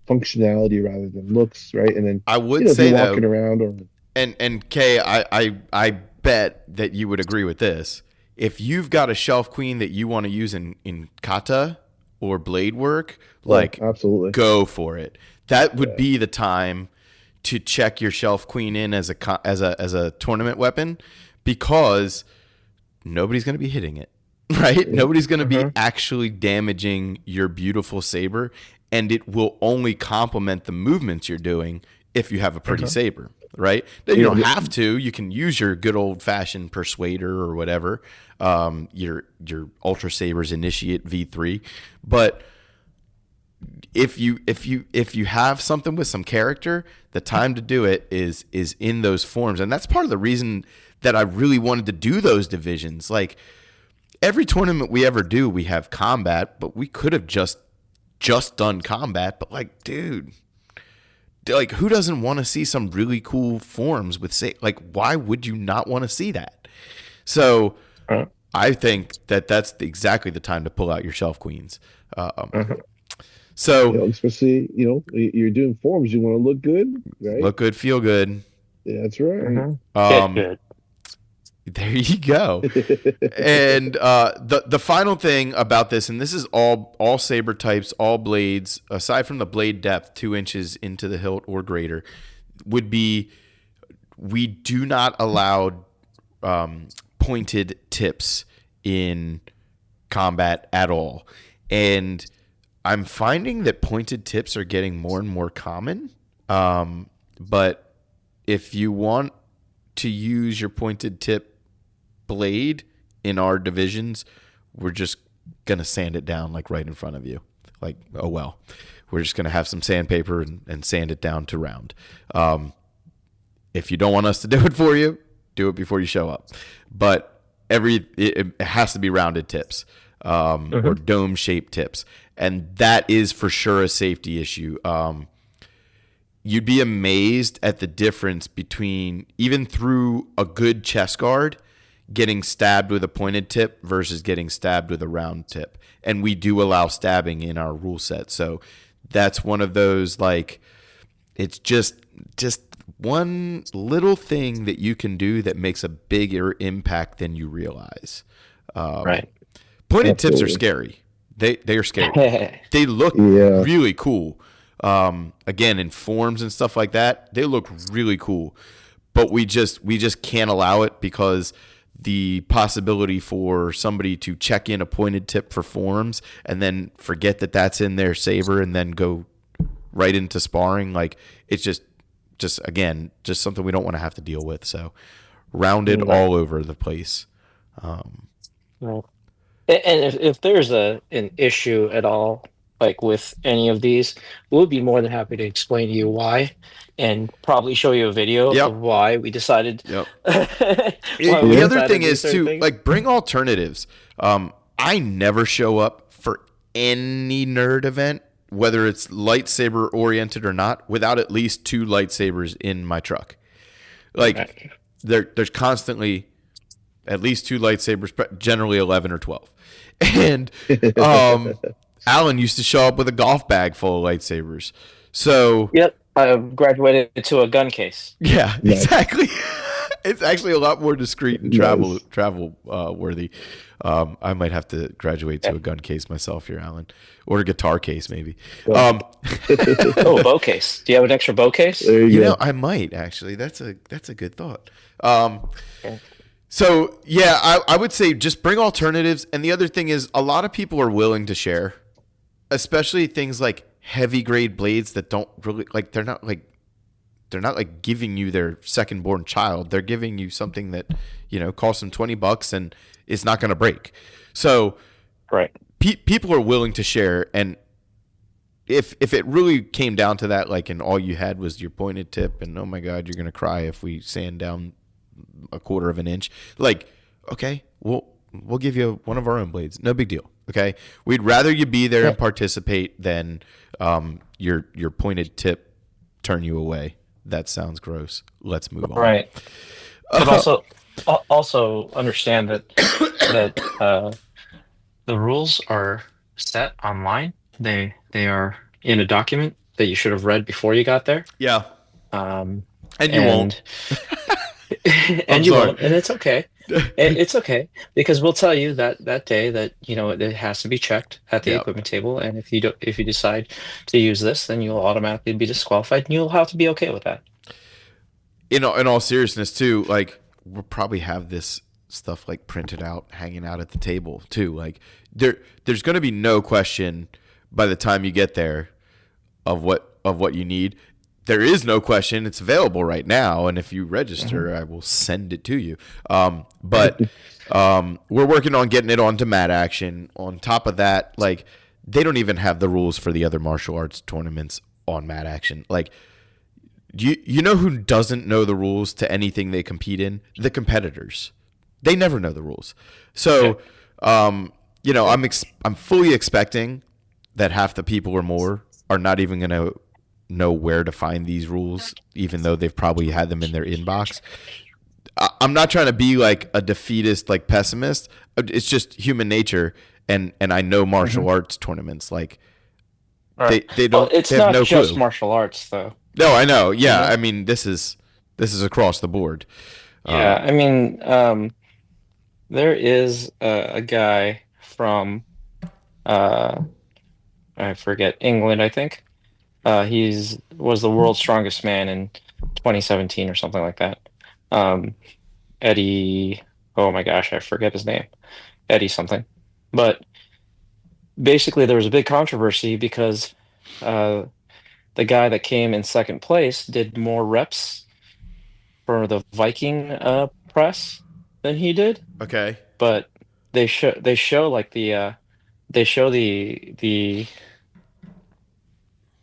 functionality rather than looks, right? And then I would if say you're walking though, around or and Kay, I bet that you would agree with this. If you've got a shelf queen that you want to use in kata or blade work, like absolutely go for it. That would yeah. be the time to check your shelf queen in as a tournament weapon, because nobody's going to be hitting it, right? Yeah. Nobody's going to be Mhm. actually damaging your beautiful saber, and it will only complement the movements you're doing if you have a pretty saber, right? Now, you don't have to. You can use your good old fashioned Persuader or whatever, your Ultra Sabers Initiate V3, but if you have something with some character, the time to do it is in those forms. And that's part of the reason that I really wanted to do those divisions. Like every tournament we ever do, we have combat, but we could have just done combat. But like, dude, like who doesn't want to see some really cool forms with like why would you not want to see that? So I think that that's exactly the time to pull out your shelf queens. So especially you're doing forms, you want to look good, right? look good, feel good. Yeah, that's right. Get good. There you go. And the final thing about this, and this is all saber types, all blades, aside from the blade depth 2 inches into the hilt or greater, would be we do not allow pointed tips in combat at all. And I'm finding that pointed tips are getting more and more common. But if you want to use your pointed tip blade in our divisions, we're just going to sand it down like right in front of you. Like, oh, well, we're just going to have some sandpaper and sand it down to round. If you don't want us to do it for you, do it before you show up. But it has to be rounded tips or dome-shaped tips. And that is for sure a safety issue. You'd be amazed at the difference between, even through a good chest guard, getting stabbed with a pointed tip versus getting stabbed with a round tip. And we do allow stabbing in our rule set. So that's one of those, like, it's just one little thing that you can do that makes a bigger impact than you realize. Right. Pointed tips are scary. They are scary. They look really cool. Again, in forms and stuff like that, they look really cool. But we just can't allow it because the possibility for somebody to check in a pointed tip for forms and then forget that that's in their saber and then go right into sparring, like it's just again, just something we don't want to have to deal with. So rounded all over the place. Right. And if there's an issue at all, like with any of these, we'll be more than happy to explain to you why, and probably show you a video of why we decided. Yep. why The other thing to do is certain too, things. like, bring alternatives. I never show up for any nerd event, whether it's lightsaber oriented or not, without at least 2 lightsabers in my truck. Like Right. there's constantly at least two lightsabers, generally 11 or 12. And um, Alan used to show up with a golf bag full of lightsabers. So Yep. I graduated to a gun case. yeah, Nice, exactly. It's actually a lot more discreet and nice. travel worthy. I might have to graduate to Yeah. a gun case myself here, Alan, or a guitar case maybe. Well, Um, Oh, a bow case. Do you have an extra bow case? there you you know, go. I might actually. That's a good thought. Um, Yeah. so yeah, I would say just bring alternatives. And the other thing is, a lot of people are willing to share, especially things like heavy grade blades that don't really like. They're not like giving you their second born child. They're giving you something that costs them $20 and is not going to break. So Right. people are willing to share, and if it really came down to that, like, and all you had was your pointed tip, and oh my god, you're gonna cry if we sand down a quarter of an inch, like, okay, we'll give you one of our own blades, no big deal. Okay, we'd rather you be there Yeah. and participate than your pointed tip turn you away. That sounds gross. Let's move on. Right. But also understand that the rules are set online. They are in a document that you should have read before you got there. Yeah, Um, and you won't. and I'm and you sorry. won't, and it's okay. It's okay because we'll tell you that day that it has to be checked at the Yeah. equipment table, and if you decide to use this, then you'll automatically be disqualified, and you'll have to be okay with that. In all seriousness too, like, we'll probably have this stuff like printed out hanging out at the table too. Like, there's going to be no question by the time you get there of what you need. There is no question, it's available right now, and if you Mhm. register, I will send it to you. But we're working on getting it onto Mat Action. On top of that, like, they don't even have the rules for the other martial arts tournaments on Mat Action. Like, you know who doesn't know the rules to anything they compete in? The competitors. They never know the rules. Yeah. So, I'm fully expecting that half the people or more are not even going to know where to find these rules, even though they've probably had them in their inbox. I'm not trying to be like a defeatist, like pessimist. It's just human nature, and I know Mhm. martial arts tournaments. Like, All right. they Well, don't it's they have not no just clue. martial arts, though. No, I know. You Yeah, know? I mean, this is across the board. Yeah. Uh, I mean, there is a guy from uh, I forget England, I think. He's was the world's strongest man in 2017 or something like that. Um, Eddie, oh my gosh, I forget his name. Eddie something. But basically, there was a big controversy because uh, the guy that came in second place did more reps for the Viking press than he did. okay. But they show like the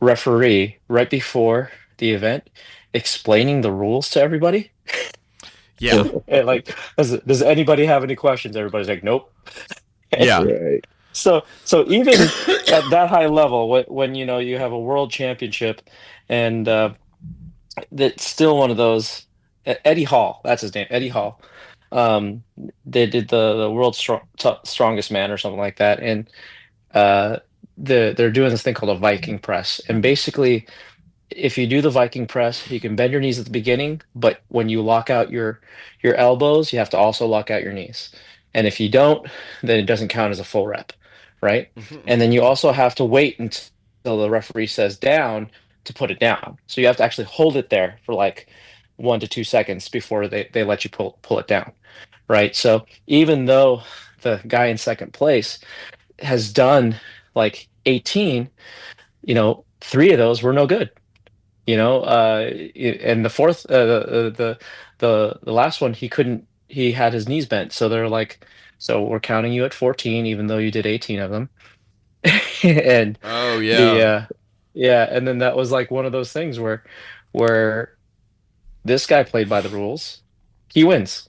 referee right before the event explaining the rules to everybody. Yeah. And like, does anybody have any questions? Everybody's like, nope. Yeah. Right. So even at that high level, when you have a world championship, and that's still one of those. Eddie Hall, that's his name, Eddie Hall. Um, they did the world's strongest man or something like that, and uh, they're doing this thing called a Viking press, and basically if you do the Viking press, you can bend your knees at the beginning, but when you lock out your elbows, you have to also lock out your knees. And if you don't, then it doesn't count as a full rep, right? And then you also have to wait until the referee says down to put it down. So you have to actually hold it there for like 1 to 2 seconds before they let you pull it down, right? So even though the guy in second place has done like 18, three of those were no good, and the fourth, the last one, he couldn't. He had his knees bent, so they're like, so we're counting you at 14, even though you did 18 of them. And Oh the yeah. yeah, and then that was like one of those things where this guy played by the rules, he wins.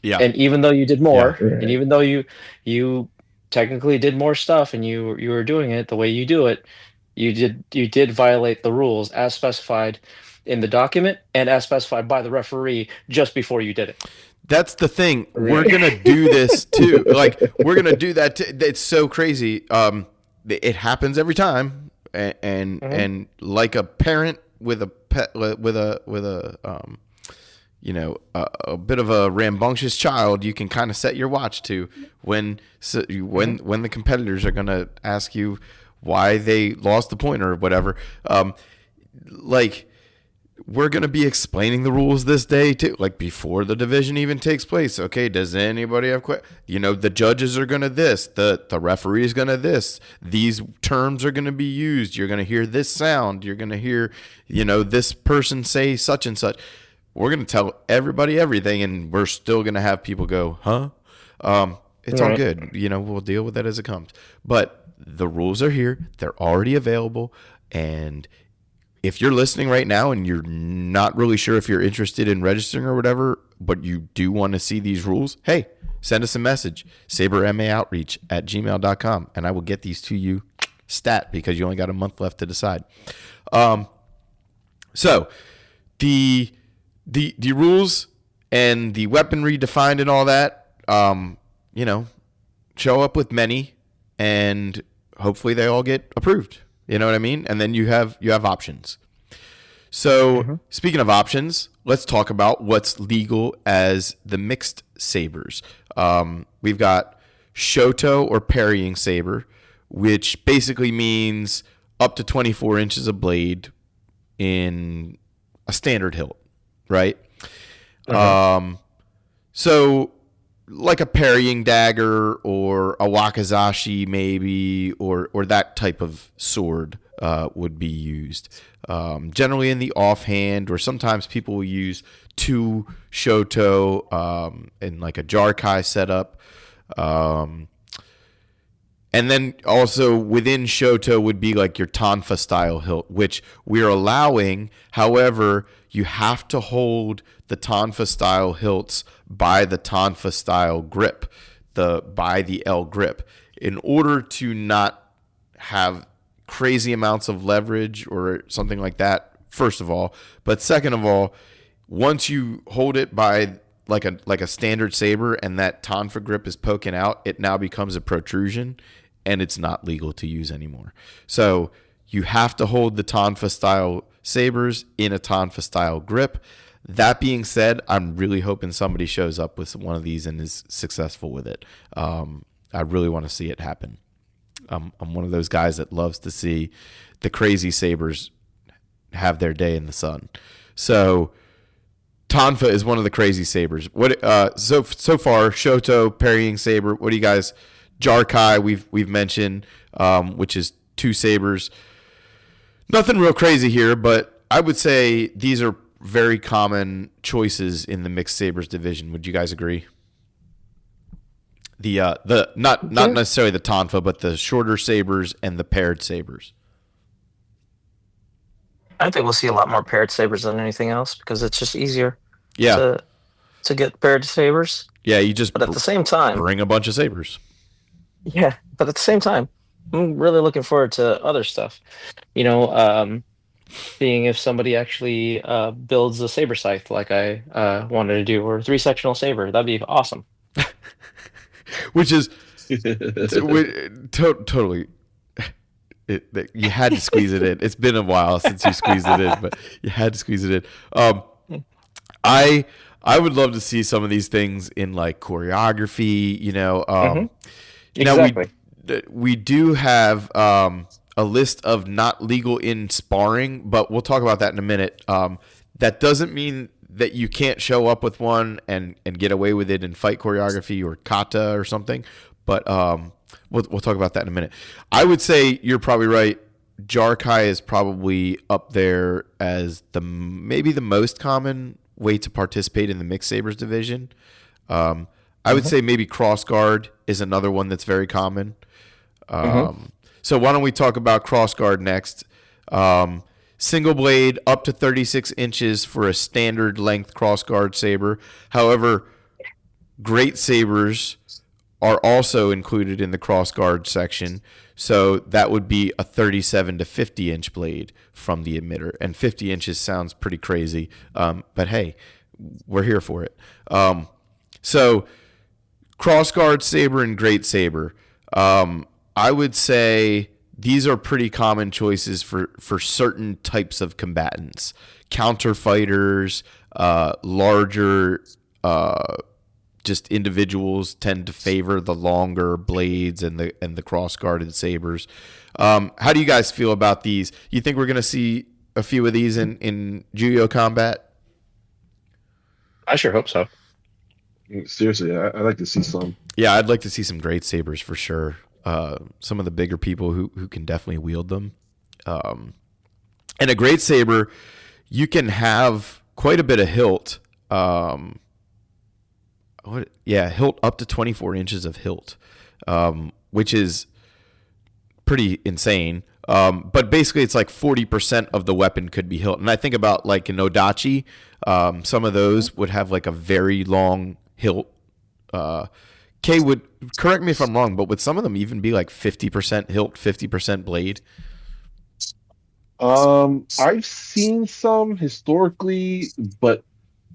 Yeah. And even though you did Yeah. more, and Right. even though you technically did more stuff, and you were doing it the way you do it, you did violate the rules as specified in the document and as specified by the referee just before you did it. That's the thing. We're Right. gonna do this too. Like we're gonna do that. It's so crazy. It happens every time, Mhm. and like a parent with a pet with a a bit of a rambunctious child, you can kind of set your watch to Mhm. when the competitors are gonna ask you why they lost the point or whatever. Like we're going to be explaining the rules this day too, like before the division even takes place. Okay, does anybody have the judges are going to this, the referee is going to this, these terms are going to be used, you're going to hear this sound, you're going to hear this person say such and such. We're going to tell everybody everything, and we're still going to have people go, huh? It's all Right. good. We'll deal with that as it comes. But the rules are here, they're already available. And if you're listening right now and you're not really sure if you're interested in registering or whatever, but you do want to see these rules, hey, send us a message, sabermaoutreach@gmail.com, and I will get these to you stat because you only got a month left to decide. So the rules and the weaponry defined and all that, you know, show up with many, and hopefully they all get approved. You know what I mean? And then you have options. So Mhm. speaking of options, let's talk about what's legal as the mixed sabers. We've got Shoto or parrying saber, which basically means up to 24 inches of blade in a standard hilt, right? Uh-huh. So like a parrying dagger or a wakizashi maybe, or that type of sword would be used. Generally in the offhand, or sometimes people will use two shoto in like a jarkai setup. Um, and then also within Shoto would be like your Tonfa style hilt, which we're allowing. However, you have to hold the Tonfa style hilts by the Tonfa style grip, by the L grip, in order to not have crazy amounts of leverage or something like that. First of all, but second of all, once you hold it by like a standard saber and that tonfa grip is poking out, it now becomes a protrusion and it's not legal to use anymore. So you have to hold the tonfa style sabers in a tonfa style grip. That being said, I'm really hoping somebody shows up with one of these and is successful with it. I really want to see it happen. I'm one of those guys that loves to see the crazy sabers have their day in the sun. So Tonfa is one of the crazy sabers. What so far Shoto parrying saber. What do you guys? Jarkai we've mentioned, which is two sabers. Nothing real crazy here, but I would say these are very common choices in the mixed sabers division. Would you guys agree? The not Yeah. necessarily the Tonfa, but the shorter sabers and the paired sabers. I think we'll see a lot more paired sabers than anything else because it's just easier Yeah, to get paired sabers. yeah. You just But at the same time, bring a bunch of sabers. yeah. But at the same time, I'm really looking forward to other stuff. You know, seeing if somebody actually builds a saber scythe like I wanted to do, or three sectional saber. That'd be awesome. Which is totally. You had to squeeze it in. It's been a while since you squeezed it in, but you had to squeeze it in. I I would love to see some of these things in like choreography. Hmm. Now Exactly. we do have a list of not legal in sparring, but we'll talk about that in a minute. That doesn't mean that you can't show up with one and get away with it in fight choreography or kata or something. But we'll talk about that in a minute. I would say you're probably right. Jarkai is probably up there as maybe the most common way to participate in the mixed sabers division. Um, I would Hmm. say maybe cross guard is another one that's very common. Hmm. So why don't we talk about cross guard next? Um, Single blade up to 36 inches for a standard length cross guard saber. However, great sabers are also included in the crossguard section. So that would be a 37 to 50 inch blade from the emitter. And 50 inches sounds pretty crazy, but hey, we're here for it. So crossguard saber and great saber. I would say these are pretty common choices for certain types of combatants. Counter fighters, larger just individuals tend to favor the longer blades and the cross-guarded sabers. How do you guys feel about these? You think we're going to see a few of these in Juyo combat? I sure hope so. Seriously, I'd like to see some. Yeah, I'd like to see some great sabers for sure. Some of the bigger people who can definitely wield them. And a great saber, you can have quite a bit of hilt. Hilt up to 24 inches of hilt, which is pretty insane. But basically, it's like 40% of the weapon could be hilt. And I think about like an Odachi, some of those would have like a very long hilt. Kay would correct me if I'm wrong, but would some of them even be like 50% hilt, 50% blade? I've seen some historically, but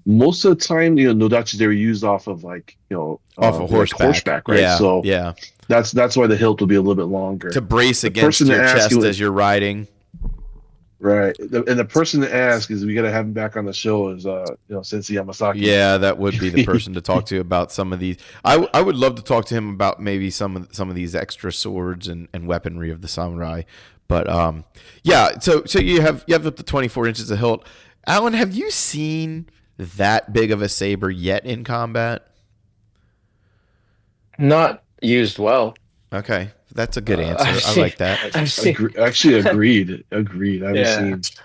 most of the time, Nodachis, they were used off of like, Off of horseback, right? Yeah, so yeah. That's why the hilt will be a little bit longer To brace against your chest as you're riding. Right. And the person to ask is we got to have him back on the show is Sensei Yamasaki. Yeah, that would be the person to talk to about some of these. I would love to talk to him about maybe some of these extra swords and weaponry of the samurai. But so you have up to 24 inches of hilt. Alan, have you seen that big of a saber yet in combat? Not used well. Okay, that's a good answer. I like that. Actually, agreed. I haven't seen.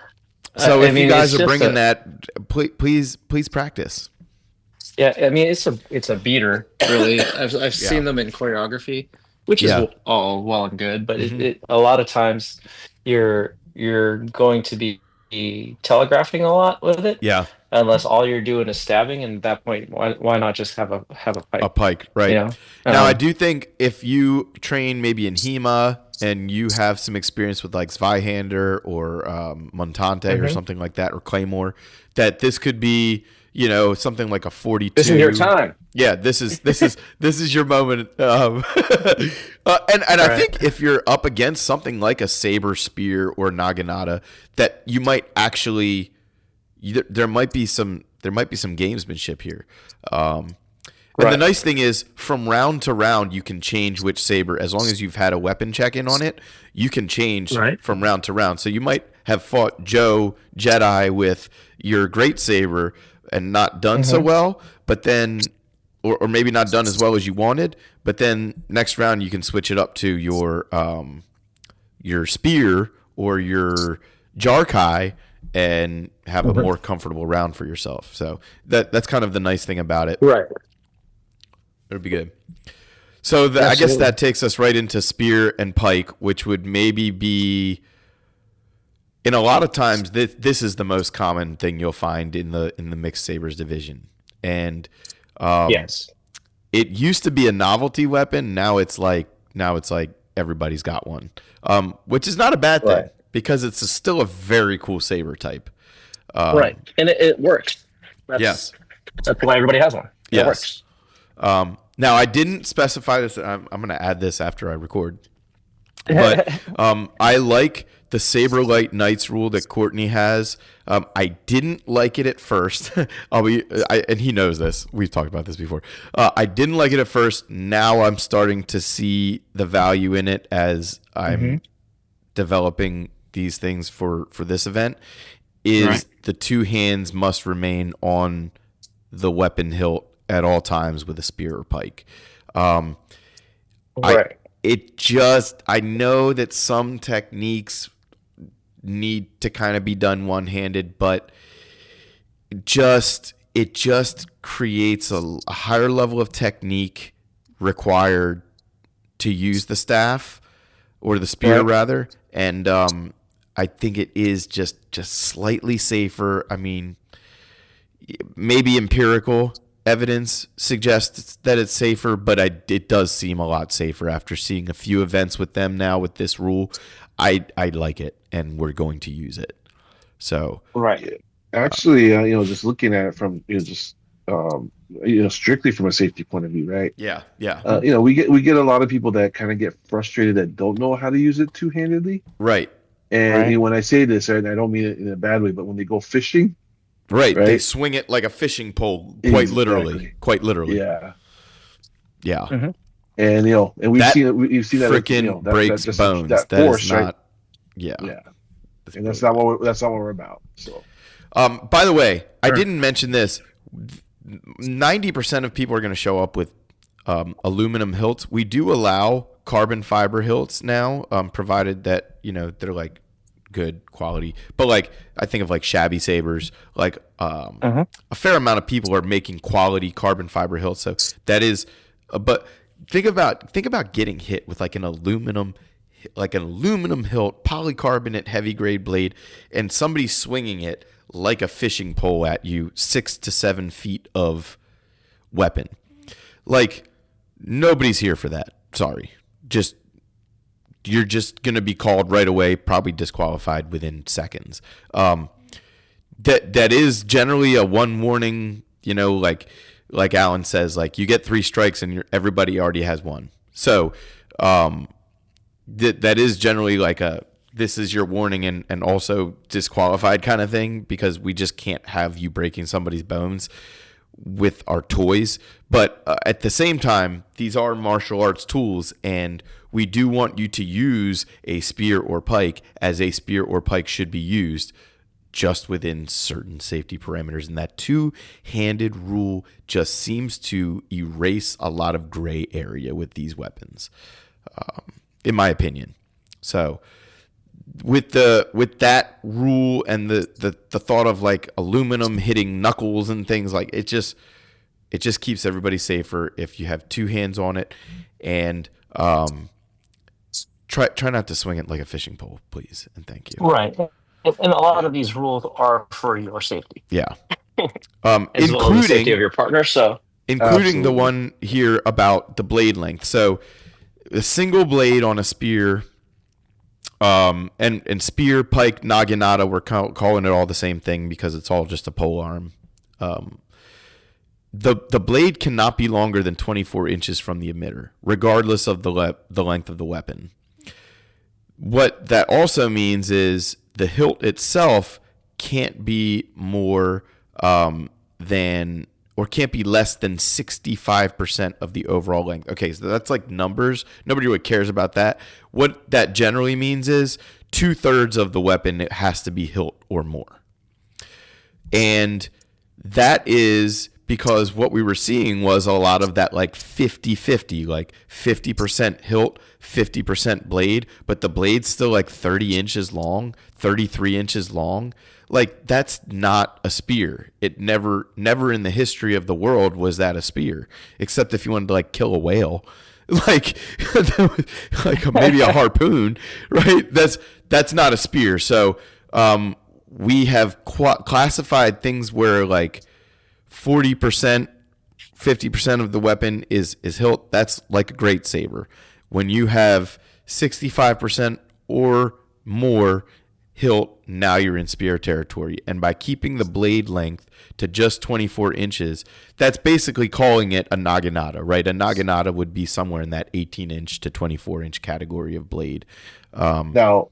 So if you guys are bringing that, please practice. Yeah, I mean it's a beater, really. I've seen them in choreography, which is all well and good, but it a lot of times you're going to be telegraphing a lot with it. Yeah. Unless all you're doing is stabbing, and at that point, why not just have a pike? A pike, right? Now, I do think if you train maybe in HEMA and you have some experience with like Zweihander or Montante or something like that, or Claymore, that this could be something like a 42. This is your time. Yeah, this is your moment. And I think if you're up against something like a saber spear or naginata, that you might actually. There might be some gamesmanship here, and the nice thing is from round to round you can change which saber as long as you've had a weapon check in on it. You can change from round to round. So you might have fought Joe Jedi with your great saber and not done so well, but then or maybe not done as well as you wanted. But then next round you can switch it up to your spear or your Jarkai and have a more comfortable round for yourself. So that's kind of the nice thing about it. Right. It would be good. So I guess that takes us right into spear and pike, which would maybe be, in a lot of times, this is the most common thing you'll find in the mixed sabers division. And yes, it used to be a novelty weapon. Now it's like everybody's got one, which is not a bad thing. Because it's still a very cool saber type. Right. And it works. That's why everybody has one. It works. Now, I didn't specify this. I'm going to add this after I record. But I like the Saberlight Knights rule that Courtney has. I didn't like it at first. And he knows this. We've talked about this before. I didn't like it at first. Now I'm starting to see the value in it as I'm developing these things for this event. The two hands must remain on the weapon hilt at all times with a spear or pike. I know that some techniques need to kind of be done one-handed, but it just creates a higher level of technique required to use the staff or the spear rather. And I think it is just slightly safer. I mean, maybe empirical, evidence suggests that it's safer, but it does seem a lot safer after seeing a few events with them now with this rule. I like it, and we're going to use it. So Right. Actually, just looking at it from strictly from a safety point of view, right? yeah, yeah, We get a lot of people that kind of get frustrated that don't know how to use it two-handedly. right, And Right. when I say this, right, I don't mean it in a bad way, but when they go fishing, right. They right? swing it like a fishing pole, Exactly. quite literally. Yeah. Yeah, Hmm. And and we've that seen it. We've seen that. freaking breaks just bones. that That is force, right? not. Yeah, Yeah. that's And that's really not what we're about. So By the way, I Sure. didn't mention this. 90% of people are going to show up with aluminum hilts. We do allow carbon fiber hilts now, provided that they're like good quality. But like I think of like shabby sabers, like Hmm. a fair amount of people are making quality carbon fiber hilts. So that is, but think about getting hit with like an aluminum hilt, polycarbonate heavy grade blade, and somebody swinging it like a fishing pole at you, 6 to 7 feet of weapon. Like nobody's here for that. Sorry, you're just gonna be called right away, probably disqualified within seconds. That is generally a one warning. Like Alan says, like you get 3 strikes and everybody already has one. So that is generally like this is your warning and also disqualified kind of thing, because we just can't have you breaking somebody's bones with our toys. But at the same time, these are martial arts tools, and we do want you to use a spear or pike as a spear or pike should be used, just within certain safety parameters. And that two-handed rule just seems to erase a lot of gray area with these weapons, in my opinion. So with that rule and the thought of like aluminum hitting knuckles and things, like it just keeps everybody safer if you have 2 hands on it. And try not to swing it like a fishing pole, please, and thank you. Right. And a lot of these rules are for your safety, Yeah. as well as the safety of your partner. So, Including the Absolutely. one here about the blade length. So a single blade on a spear, and spear, pike, naginata, we're calling it all the same thing because it's all just a pole arm. The blade cannot be longer than 24 inches from the emitter, regardless of the length of the weapon. What that also means is the hilt itself can't be more than, or can't be less than 65% of the overall length. Okay, so that's like numbers. Nobody really cares about that. What that generally means is 2/3 of the weapon, it has to be hilt or more. And that is because what we were seeing was a lot of that like 50-50, like 50% hilt, 50% blade, but the blade's still like 30 inches long, 33 inches long. Like that's not a spear. It never in the history of the world was that a spear, except if you wanted to like kill a whale. Like maybe a harpoon, right? That's not a spear. So we have classified things where like 40%, 50% of the weapon is hilt. That's like a great saber. When you have 65% or more hilt, now you're in spear territory. And by keeping the blade length to just 24 inches, that's basically calling it a naginata, right? A naginata would be somewhere in that 18-inch to 24-inch category of blade. Now,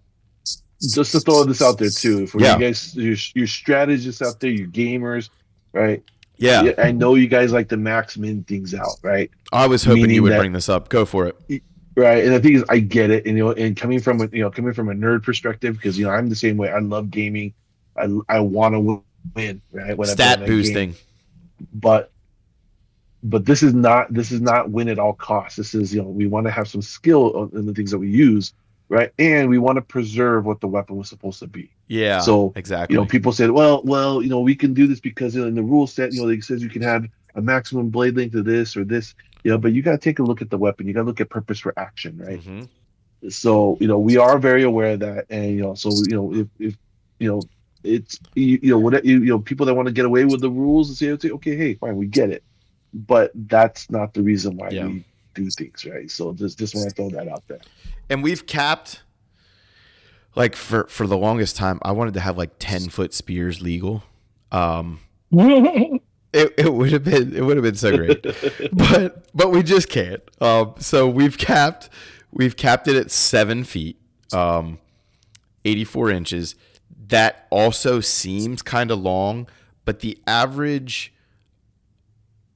just to throw this out there too, for Yeah. you guys, your strategists out there, you gamers, right? Yeah. I know you guys like to max min things out, right? I was hoping Meaning you would that- bring this up. Go for it. Right, and the thing is, I get it, and and coming from a nerd perspective, because I'm the same way. I love gaming. I want to win, right? When I play Stat that boosting. game. But this is not win at all costs. This is we want to have some skill in the things that we use, right? And we want to preserve what the weapon was supposed to be. Yeah. So exactly. people said, well, we can do this because in the rule set, it says you can have a maximum blade length of this or this. But you got to take a look at the weapon. You got to look at purpose for action, right? Mm-hmm. So we are very aware of that, and so if it's what people that want to get away with the rules and say, okay, hey, fine, we get it. but that's not the reason why Yeah. we do things, right? So just want to throw that out there. And we've capped, like, for the longest time, I wanted to have like 10-foot spears legal. It would have been so great, but we just can't. So we've capped it at 7 feet, 84 inches. That also seems kind of long, but the average,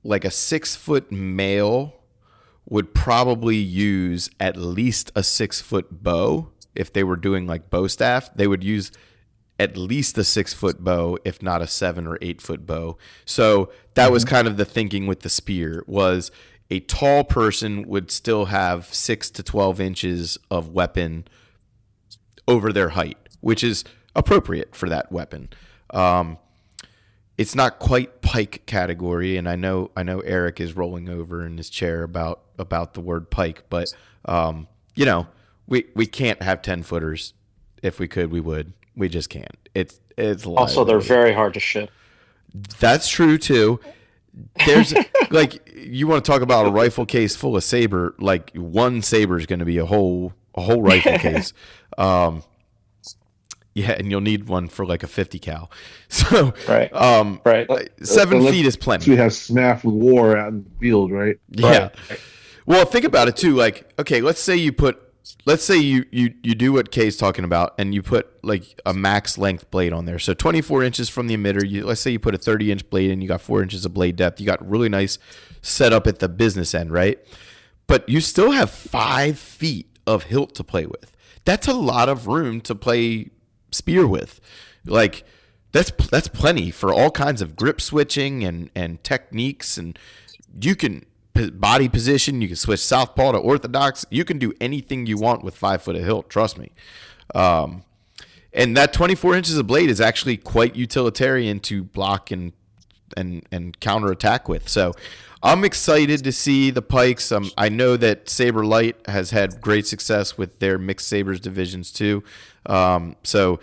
like a 6-foot male, would probably use at least a 6-foot bow. If they were doing like bow staff, they would use at least a 6-foot bow, if not a 7 or 8-foot bow. So that was kind of the thinking with the spear, was a tall person would still have 6 to 12 inches of weapon over their height, which is appropriate for that weapon. It's not quite pike category, and I know Eric is rolling over in his chair about the word pike, but we can't have 10-footers. If we could, we would. We just can't. It's Also, they're very hard to ship. That's true too. There's like, you want to talk about a rifle case full of Saber, like one Saber is going to be a whole rifle case. Yeah, and you'll need one for like a 50 cal. So right. 7 feet is plenty. We have SMAF with war out in the field, right? Yeah. Right. Well, think about it too. Like, okay, let's say you do what Kay's talking about, and you put like a max length blade on there. So 24 inches from the emitter. Let's say you put a 30-inch blade in, you got 4 inches of blade depth. You got really nice setup at the business end, right? But you still have 5 feet of hilt to play with. That's a lot of room to play spear with. Like, that's plenty for all kinds of grip switching and techniques, and you can body position, you can switch southpaw to orthodox, you can do anything you want with 5 foot of hilt, trust me. And that 24 inches of blade is actually quite utilitarian to block and counterattack with. So I'm excited to see the pikes. I know that Saber Light has had great success with their mixed sabers divisions too. So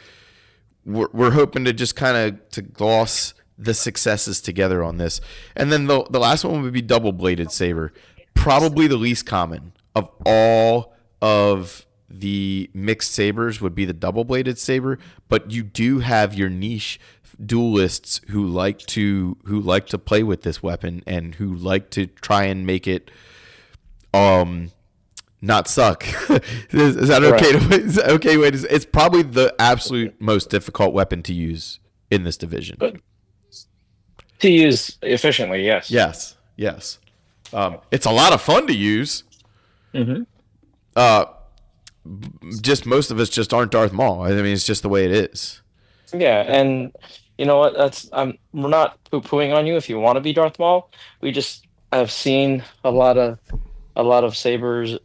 we're hoping to just kind of to gloss the successes together on this. And then the last one would be double-bladed saber. Probably the least common of all of the mixed sabers would be the double-bladed saber, but you do have your niche duelists who like to play with this weapon and who like to try and make it not suck. Is that okay? Right. Is that okay? Wait, it's probably the absolute most difficult weapon to use in this division. But to use efficiently, yes. Yes. It's a lot of fun to use. Mm-hmm. Just most of us just aren't Darth Maul. I mean, it's just the way it is. Yeah, and you know what? We're not poo-pooing on you if you want to be Darth Maul. We just have seen a lot of saberists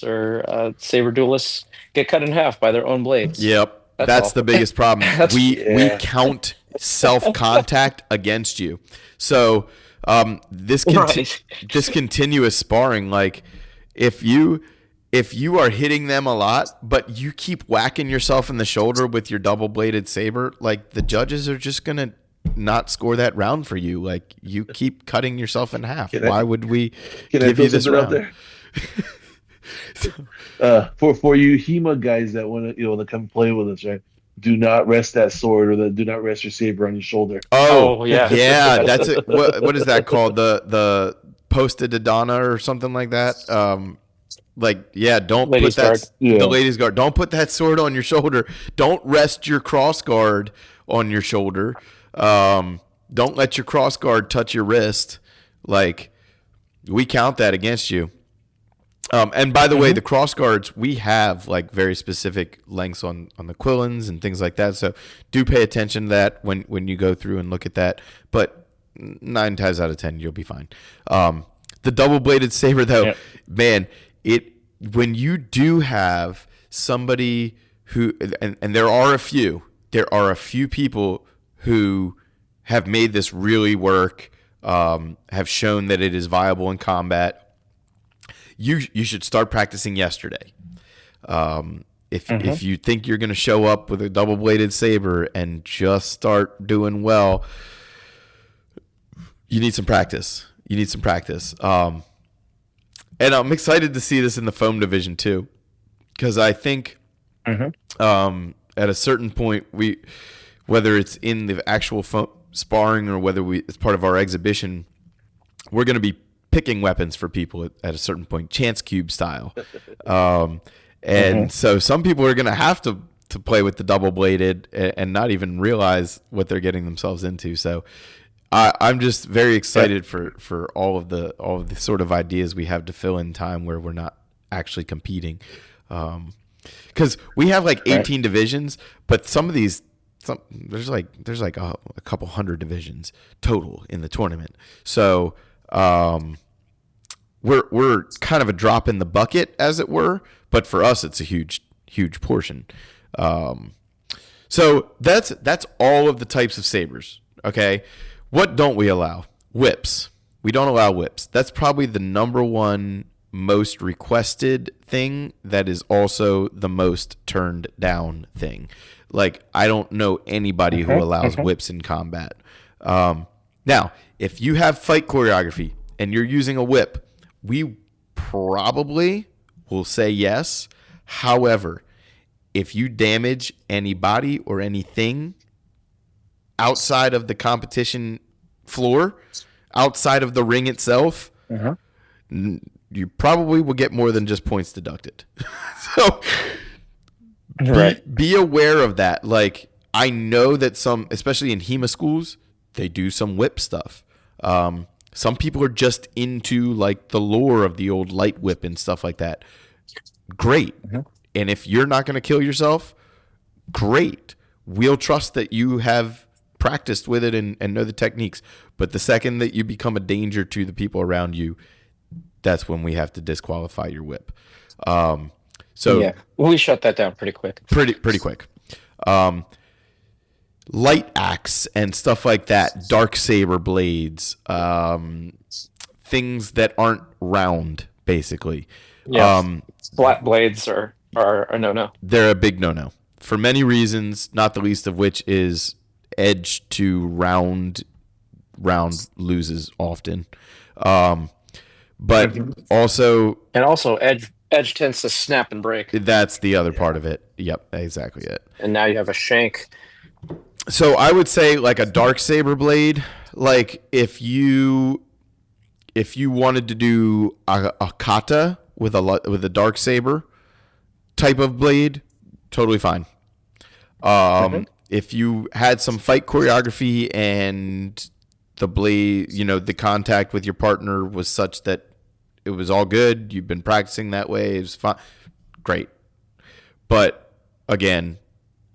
or saber duelists get cut in half by their own blades. Yep. That's the biggest problem. We count self-contact against you. So this continuous sparring, like if you are hitting them a lot, but you keep whacking yourself in the shoulder with your double-bladed saber, like the judges are just gonna not score that round for you. Like, you keep cutting yourself in half. Why would we give you this round? There? For you HEMA guys that want to come play with us, right? Do not rest that sword, or do not rest your saber on your shoulder. Oh yeah, yeah. That's it. What is that called? The posta de donna or something like that. Don't ladies put that. Guard. Yeah. The ladies guard. Don't put that sword on your shoulder. Don't rest your cross guard on your shoulder. Don't let your cross guard touch your wrist. Like, we count that against you. And by the way, the cross guards, we have like very specific lengths on the quillins and things like that. So do pay attention to that when you go through and look at that. But 9 times out of 10, you'll be fine. The double-bladed saber, though, man, when you do have somebody who, and there are a few people who have made this really work, have shown that it is viable in combat. You should start practicing yesterday. If you think you're going to show up with a double-bladed saber and just start doing well, you need some practice. You need some practice. And I'm excited to see this in the foam division too, because I think at a certain point, whether it's in the actual sparring or whether it's part of our exhibition, we're going to be picking weapons for people at a certain point, chance cube style. So some people are going to have to play with the double bladed and not even realize what they're getting themselves into. So I'm just very excited for all of the sort of ideas we have to fill in time where we're not actually competing. Because we have like 18 divisions, but some of these, there's like a couple hundred divisions total in the tournament. So we're kind of a drop in the bucket, as it were, but for us it's a huge portion. So that's all of the types of sabers. Okay, what don't we allow? Whips. We don't allow whips. That's probably the number one most requested thing. That is also the most turned down thing. Like, I don't know anybody who allows whips in combat. Now, if you have fight choreography and you're using a whip, we probably will say yes. However, if you damage anybody or anything outside of the competition floor, outside of the ring itself, you probably will get more than just points deducted. So be aware of that. Like, I know that some, especially in HEMA schools, they do some whip stuff. Some people are just into like the lore of the old light whip and stuff like that. Great. And if you're not going to kill yourself, great. We'll trust that you have practiced with it and know the techniques. But the second that you become a danger to the people around you, that's when we have to disqualify your whip. So yeah, we shut that down pretty quick. Pretty quick. Light axe and stuff like that, dark saber blades, things that aren't round, basically. Yeah, flat blades are a no-no. They're a big no-no for many reasons, not the least of which is edge to round loses often. But also edge tends to snap and break. That's the other part of it. Yep, exactly it. And now you have a shank. So I would say like a dark saber blade, like if you wanted to do a kata with a dark saber type of blade, totally fine. If you had some fight choreography and the blade, the contact with your partner was such that it was all good, you've been practicing that way, it was fine, great. But again,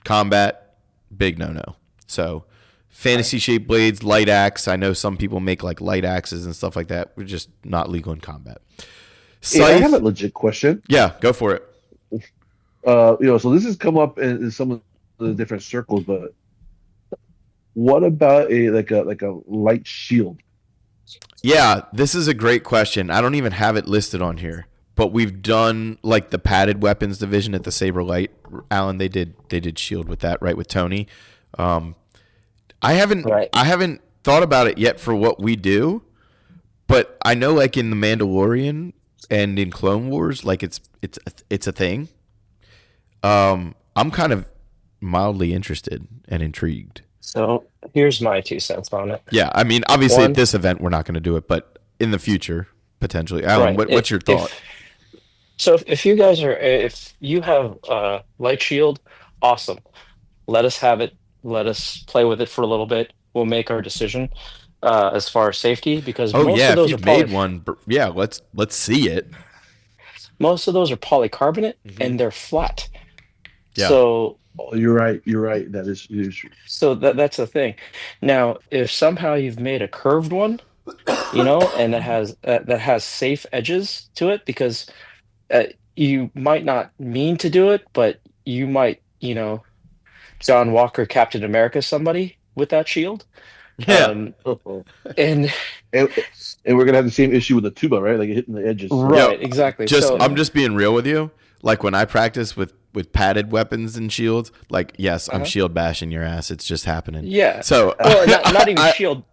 combat, big no-no. So fantasy shaped blades, light axe. I know some people make like light axes and stuff like that. We're just not legal in combat. Hey, I have a legit question. Yeah, go for it. So this has come up in some of the different circles, but what about a light shield? Yeah, this is a great question. I don't even have it listed on here, but we've done like the padded weapons division at the Saber Light. Alan, they did shield with that, right, with Tony. I haven't thought about it yet for what we do, but I know like in the Mandalorian and in Clone Wars, like it's a thing. I'm kind of mildly interested and intrigued. So here's my 2 cents on it. Yeah, I mean, obviously at this event we're not going to do it, but in the future potentially. Alan, what's your thought? If you have light shield, awesome. Let us have it. Let us play with it for a little bit. We'll make our decision as far as safety, because most of those if you've made one, yeah, let's see it. Most of those are polycarbonate and they're flat. Yeah. So you're right. That is true. So that's the thing. Now, if somehow you've made a curved one, and that has safe edges to it, because you might not mean to do it, but you might, John Walker, Captain America, somebody with that shield. Yeah. And we're gonna have the same issue with the tuba, right? Like hitting the edges. Right. Exactly. I'm just being real with you. Like when I practice with padded weapons and shields, like yes, I'm shield bashing your ass. It's just happening. Yeah. So not even shield.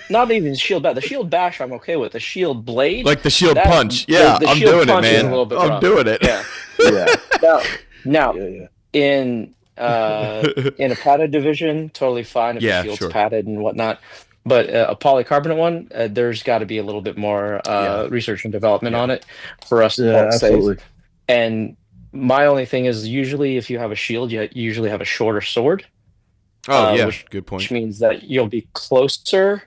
not even shield bash. The shield bash I'm okay with. The shield blade, Like the shield that punch. Yeah, the I'm shield doing it, punch is a man. Yeah, little bit I'm rough. doing it. Yeah. yeah, Now, now yeah, yeah. in in a padded division, totally fine if the Yeah, shield's sure. padded and whatnot. But a polycarbonate one, there's got to be a little bit more Yeah, research and development yeah. on it for us to call Yeah, it safe. absolutely. And my only thing is usually if you have a shield, you usually have a shorter sword, Oh, yeah. which Good point. means that you'll be closer,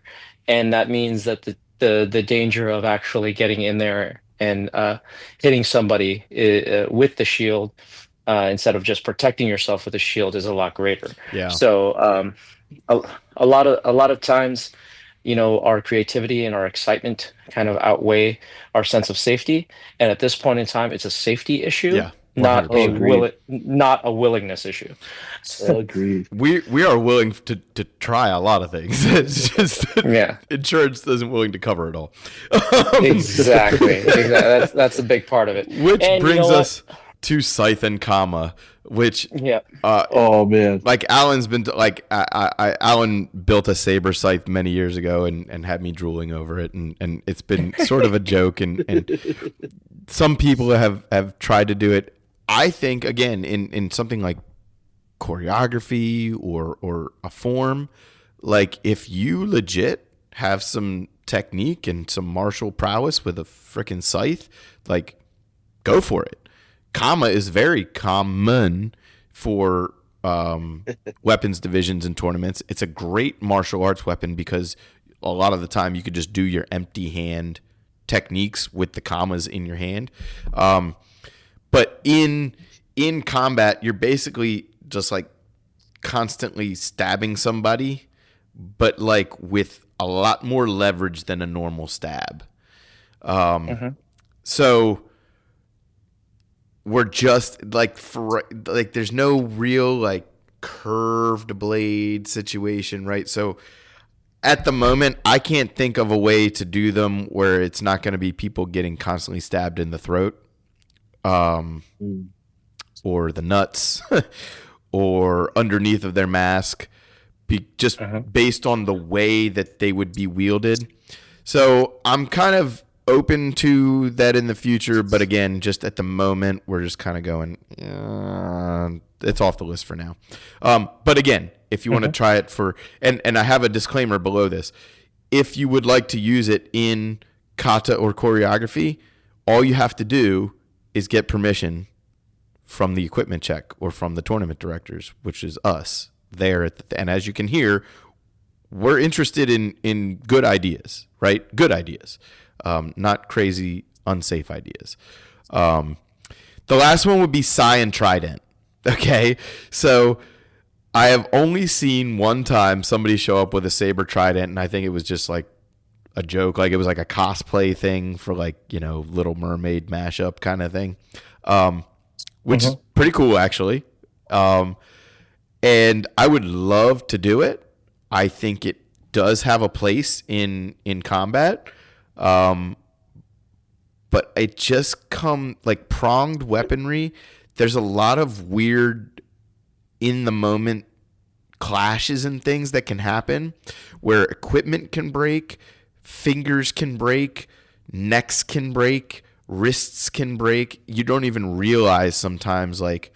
and that means that the danger of actually getting in there and hitting somebody with the shield instead of just protecting yourself with a shield is a lot greater. Yeah. So a, a lot of times, our creativity and our excitement kind of outweigh our sense of safety. And at this point in time, it's a safety issue, Yeah. Oh, agreed. not a willingness issue. Agreed. We are willing to try a lot of things. It's just Yeah, insurance isn't willing to cover it all. exactly. Exactly. That's a big part of it. Which And you know brings what? us to Scythe and Kama, which Yeah. uh, Oh man. like Alan's been like Alan built a Saber scythe many years ago and had me drooling over it, and it's been sort of a joke, and some people have tried to do it. I think again in something like choreography or a form, like if you legit have some technique and some martial prowess with a freaking scythe, like go for it. Kama is very common for weapons divisions and tournaments. It's a great martial arts weapon because a lot of the time you could just do your empty hand techniques with the kamas in your hand. But in combat, you're basically just like constantly stabbing somebody, but like with a lot more leverage than a normal stab. Mhm. So we're just like for like there's no real like curved blade situation, right? So at the moment, I can't think of a way to do them where it's not going to be people getting constantly stabbed in the throat, Mm. or the nuts, or underneath of their mask, just Mhm. based on the way that they would be wielded. So I'm kind of open to that in the future, but again, just at the moment, we're just kind of going, it's off the list for now. But again, if you want to Mhm. try it for, and I have a disclaimer below this, if you would like to use it in kata or choreography, all you have to do is get permission from the equipment check or from the tournament directors, which is us there and as you can hear, we're interested in good ideas, right? Good ideas, not crazy, unsafe ideas. The last one would be Psy and Trident. Okay, so I have only seen one time somebody show up with a saber trident, and I think it was just like a joke, like it was like a cosplay thing for like Little Mermaid mashup kind of thing, which is Mhm. pretty cool actually. Um, and I would love to do it. I think it does have a place in combat, um, but it just come like pronged weaponry. There's a lot of weird in the moment clashes and things that can happen where equipment can break, fingers can break, necks can break, wrists can break. You don't even realize sometimes like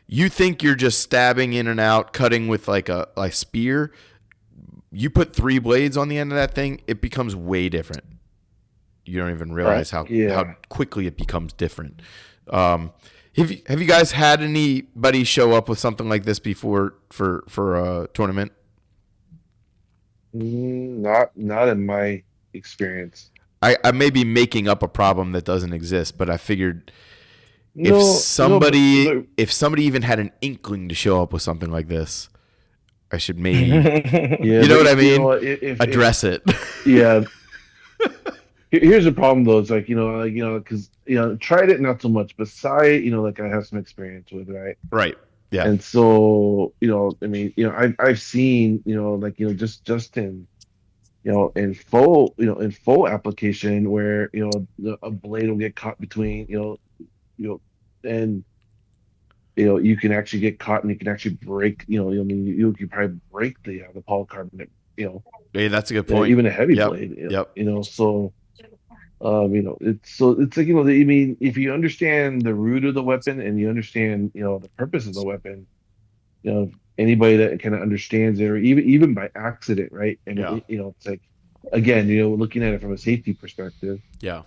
you think you're just stabbing in and out, cutting with like a spear. You put three blades on the end of that thing, it becomes way different. You don't even Right. realize how Yeah. quickly it becomes different. Have you guys had anybody show up with something like this before for a tournament? Not in my experience. I may be making up a problem that doesn't exist, but I figured if No, no, somebody but if somebody even had an inkling to show up with something like this, I should maybe yeah, you know but what I you know mean? what? If Address it. yeah, here's the problem though. It's like because tried it not so much, but Psy, like I have some experience with, right? Right. Yeah. And so I mean, I've seen, like just in full, in full application where a blade will get caught between, you know, and you can actually get caught and you can actually break, I mean, you can probably break the polycarbonate you know, Hey, that's a good point. even a heavy Yep. blade. Yep. So it's like I mean, if you understand the root of the weapon and you understand the purpose of the weapon, anybody that kind of understands it, or even by accident, right? And Yeah. it's like again, looking at it from a safety perspective, Yeah.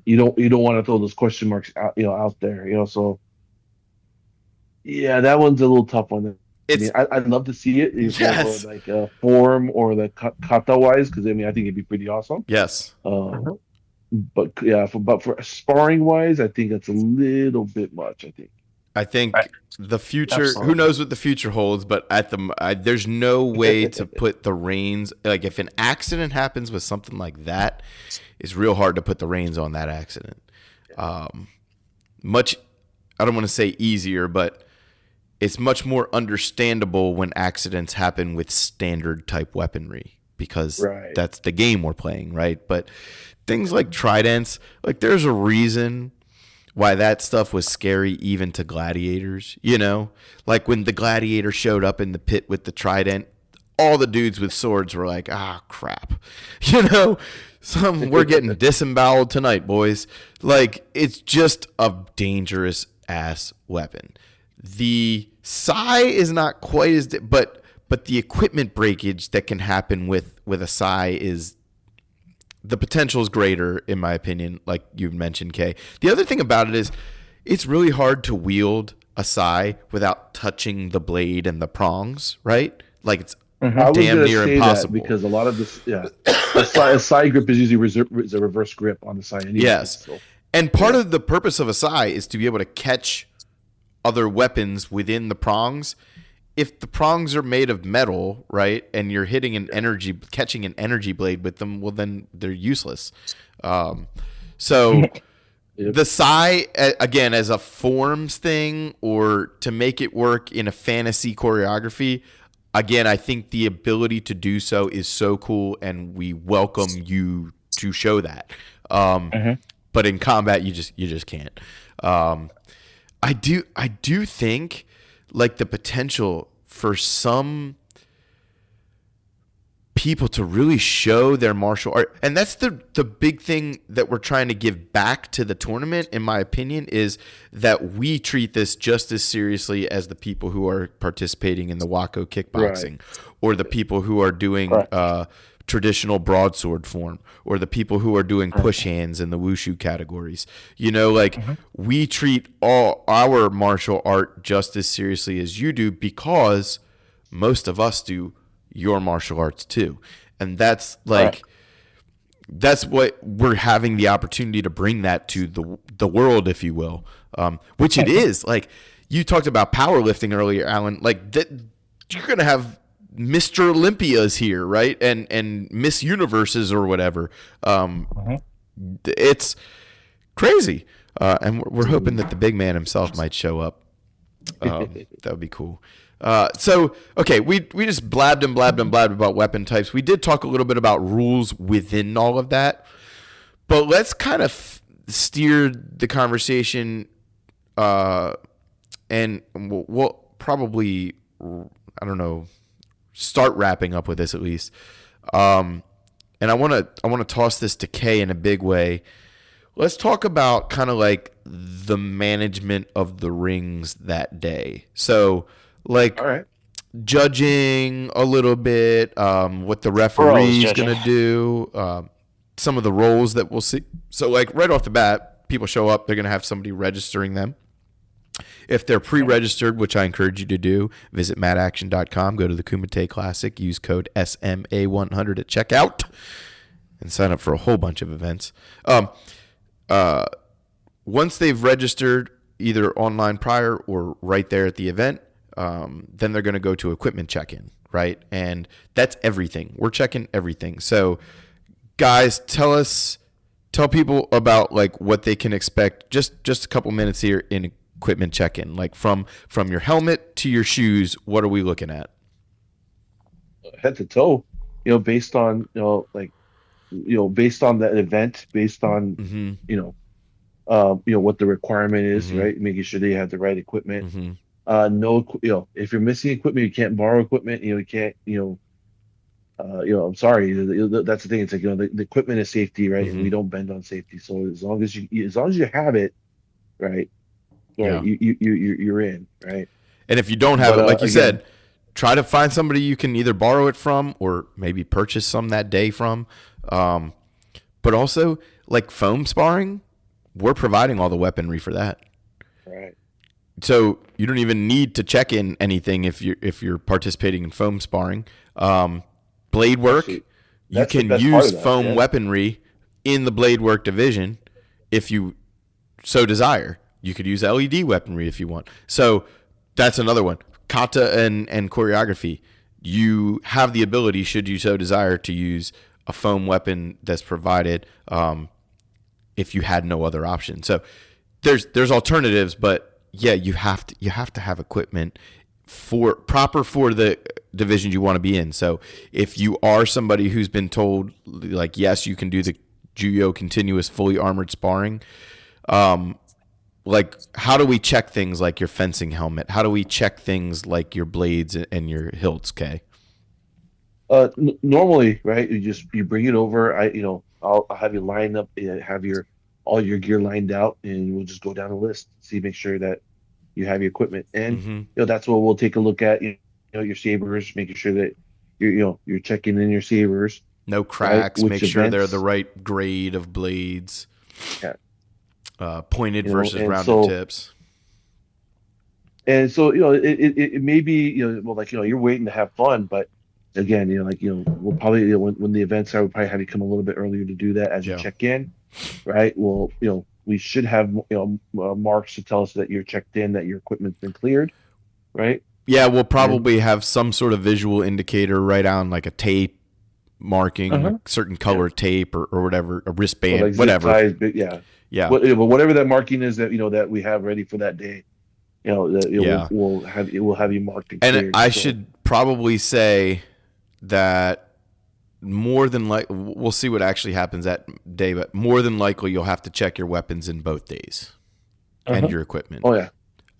you don't want to throw those question marks out, out there, So yeah, that one's a little tough one. I mean, It's I'd love to see it, yes. like form or the kata wise, because I mean, I think it'd be pretty awesome. Yes. Um, but yeah, for sparring wise, I think that's a little bit much. I think. I Right. think the future, who Absolutely. knows what the future holds, but there's no way to put the reins, like if an accident happens with something like that, it's real hard to put the reins on that accident. Um, much, I don't want to say easier, but it's much more understandable when accidents happen with standard type weaponry because Right. that's the game we're playing, right? But things like tridents, like there's a reason why that stuff was scary even to gladiators, Like when the gladiator showed up in the pit with the trident, all the dudes with swords were like, "Ah, crap." You know, we're getting disemboweled tonight, boys. Like it's just a dangerous ass weapon. The Sai is not quite as but the equipment breakage that can happen with a Sai is the potential is greater in my opinion, like you mentioned, Kay. The other thing about it is it's really hard to wield a Sai without touching the blade and the prongs, right? Like it's Hmm. I was damn gonna near say that impossible. because a lot of this, yeah, a side grip is usually is a reverse grip on the side, anyways. Yes. So And part yeah, of the purpose of a Sai is to be able to catch other weapons within the prongs. If the prongs are made of metal, right, and you're catching an energy blade with them, well, then they're useless. Um, so yep. the Sai, again, as a forms thing or to make it work in a fantasy choreography, again, I think the ability to do so is so cool, and we welcome you to show that. Um, Hmm. but in combat, you just can't. Um, I do think like the potential for some people to really show their martial art, and that's the big thing that we're trying to give back to the tournament, in my opinion, is that we treat this just as seriously as the people who are participating in the Wako Right. kickboxing or the people who are doing Right. traditional broadsword form or the people who are doing Right. push hands in the wushu categories. Like Hmm. we treat all our martial art just as seriously as you do because most of us do your martial arts too. And that's Right. like that's what we're having the opportunity to bring that to the world, if you will, which it is. Like you talked about powerlifting earlier, Alan. Like that, you're gonna have Mr. Olympias here, right? And Miss Universes or whatever. Hmm. It's crazy, and we're hoping that the big man himself might show up. That would be cool. So okay, we just blabbed and blabbed and blabbed about weapon types. We did talk a little bit about rules within all of that, but let's kind of steer the conversation, and we'll probably, I don't know, start wrapping up with this at least. And I want to toss this to Kay in a big way. Let's talk about kind of like the management of the rings that day. So, like All right. judging a little bit, what the We're always referee's judging. gonna do, some of the roles that we'll see. So, like right off the bat, people show up, they're gonna have somebody registering them. If they're pre-registered, which I encourage you to do, visit madaction.com, go to the Kumite Classic, use code SMA100 at checkout, and sign up for a whole bunch of events. Uh, Once they've registered either online prior or right there at the event, then they're going to go to equipment check-in, right? And that's everything. We're checking everything. So, guys, tell people about like what they can expect. Just a couple minutes here in equipment check-in, like from your helmet to your shoes. What are we looking at? Head to toe, based on based on that event, based on Mm-hmm. what the requirement is, Mm-hmm. right? Making sure they have the right equipment. Mm-hmm. No, if you're missing equipment, you can't borrow equipment. You can't, I'm sorry. That's the thing. It's like, the equipment is safety, right? And Hmm. we don't bend on safety. So as long as you have it, right, right, Yeah. you're in, right? And if you don't have But it, like you again, said, try to find somebody you can either borrow it from or maybe purchase some that day from. Um, but also, like foam sparring, we're providing all the weaponry for that. right, So you don't even need to check in anything if you're participating in foam sparring. Blade work, actually, you that's the can best part use of that. foam Yeah, weaponry in the blade work division if you so desire. You could use LED weaponry if you want. So that's another one. Kata and choreography. You have the ability, should you so desire, to use a foam weapon that's provided if you had no other option. So there's alternatives, but yeah, you have to have equipment for the divisions you want to be in. So if you are somebody who's been told like yes, you can do the Juyo continuous fully armored sparring, like how do we check things like your fencing helmet? How do we check things like your blades and your hilts, Kay? normally, right, you bring it over. I'll have you line up, have your all your gear lined out, and we'll just go down the list, see, make sure that you have your equipment, and Mm-hmm. that's what we'll take a look at. Your sabers, making sure that you're checking in your sabers, No right? cracks. Which Make sure they're the events, right grade of blades. yeah, Pointed versus and rounded so tips. it may be, well, like, you're waiting to have fun, but again, we'll probably, when the events are, we'll probably have you come a little bit earlier to do that as you Yeah. check in, right? Well, we should have, marks to tell us that you're checked in, that your equipment's been cleared, right? Yeah, we'll And probably have some sort of visual indicator right on like a tape marking, a uh-huh. certain Yeah, color tape or whatever, a or wristband, like zip whatever. ties, but yeah, Yeah. but whatever that marking is, that that we have ready for that day, that Yeah. we'll have you marked and And cleared. I So should probably say that more than like we'll see what actually happens that day, but more than likely you'll have to check your weapons in both days and uh-huh. your equipment. Oh yeah.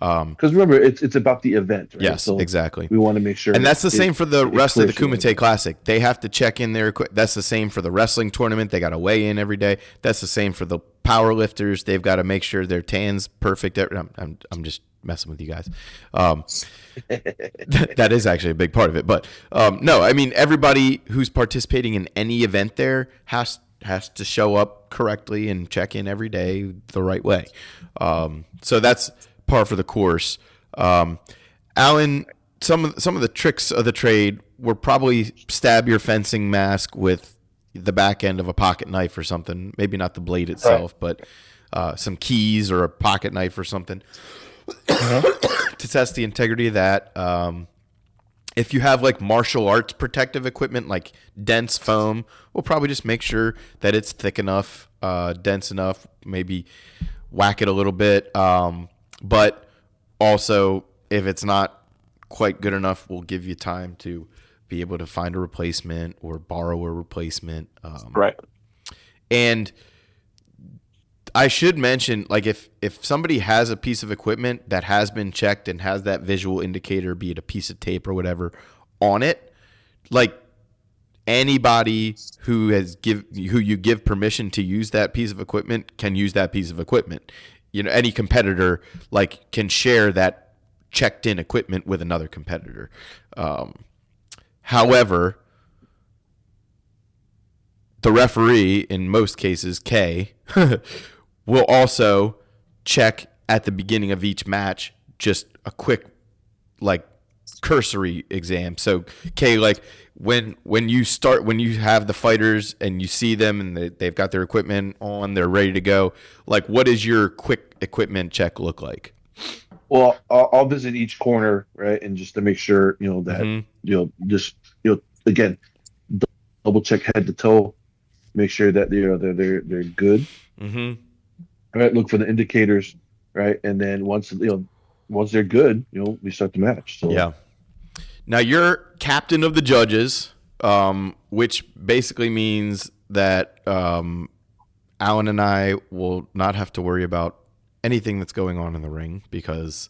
Um, Because remember, it's about the event, right? yes, So exactly. we want to make And sure that's the same for the it rest of the clears for that Kumite event. Classic. They have to check in their equipment. That's the same for the wrestling tournament. They got to weigh in every day. That's the same for the power lifters. They've got to make sure their tan's perfect. I'm just messing with you guys. Um, that is actually a big part of it. But no, I mean everybody who's participating in any event there has to show up correctly and check in every day the right way. So that's par for the course. Alan, some of the tricks of the trade were probably stab your fencing mask with the back end of a pocket knife or something. Maybe not the blade Right. itself, but some keys or a pocket knife or something Uh-huh. to test the integrity of that. If you have like martial arts protective equipment like dense foam, we'll probably just make sure that it's thick enough, dense enough, maybe whack it a little bit. But also, if it's not quite good enough, we'll give you time to be able to find a replacement or borrow a replacement. Right. And I should mention, like, if somebody has a piece of equipment that has been checked and has that visual indicator, be it a piece of tape or whatever, on it, like anybody who you give permission to use that piece of equipment can use that piece of equipment. Any competitor like can share that checked in equipment with another competitor. However, the referee, in most cases, K, will also check at the beginning of each match just a quick, like, cursory exam. So, K, like, when you have the fighters and you see them and they've got their equipment on, they're ready to go, like, what does your quick equipment check look like? Well, I'll visit each corner, right, and just to make sure, that Mm-hmm. just again, double check head to toe, make sure that they're good. Mm-hmm. All right, look for the indicators, right, and then once they're good, we start the match. So Yeah. Now you're captain of the judges, which basically means that Alan and I will not have to worry about anything that's going on in the ring because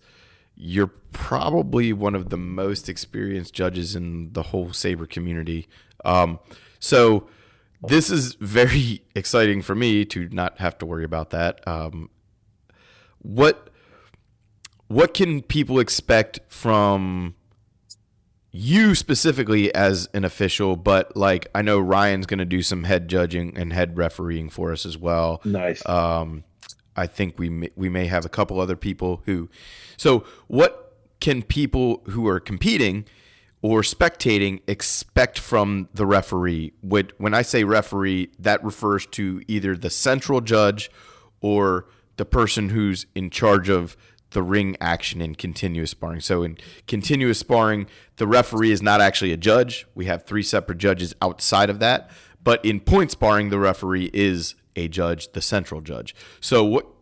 you're probably one of the most experienced judges in the whole Saber community. So this is very exciting for me to not have to worry about that. What can people expect from you specifically as an official? But like, I know Ryan's going to do some head judging and head refereeing for us as well. Nice. I think we may have a couple other people who. So what can people who are competing or spectating expect from the referee? When I say referee, that refers to either the central judge or the person who's in charge of the ring action in continuous sparring. So in continuous sparring, the referee is not actually a judge. We have 3 separate judges outside of that. But in point sparring, the referee is a judge, the central judge. So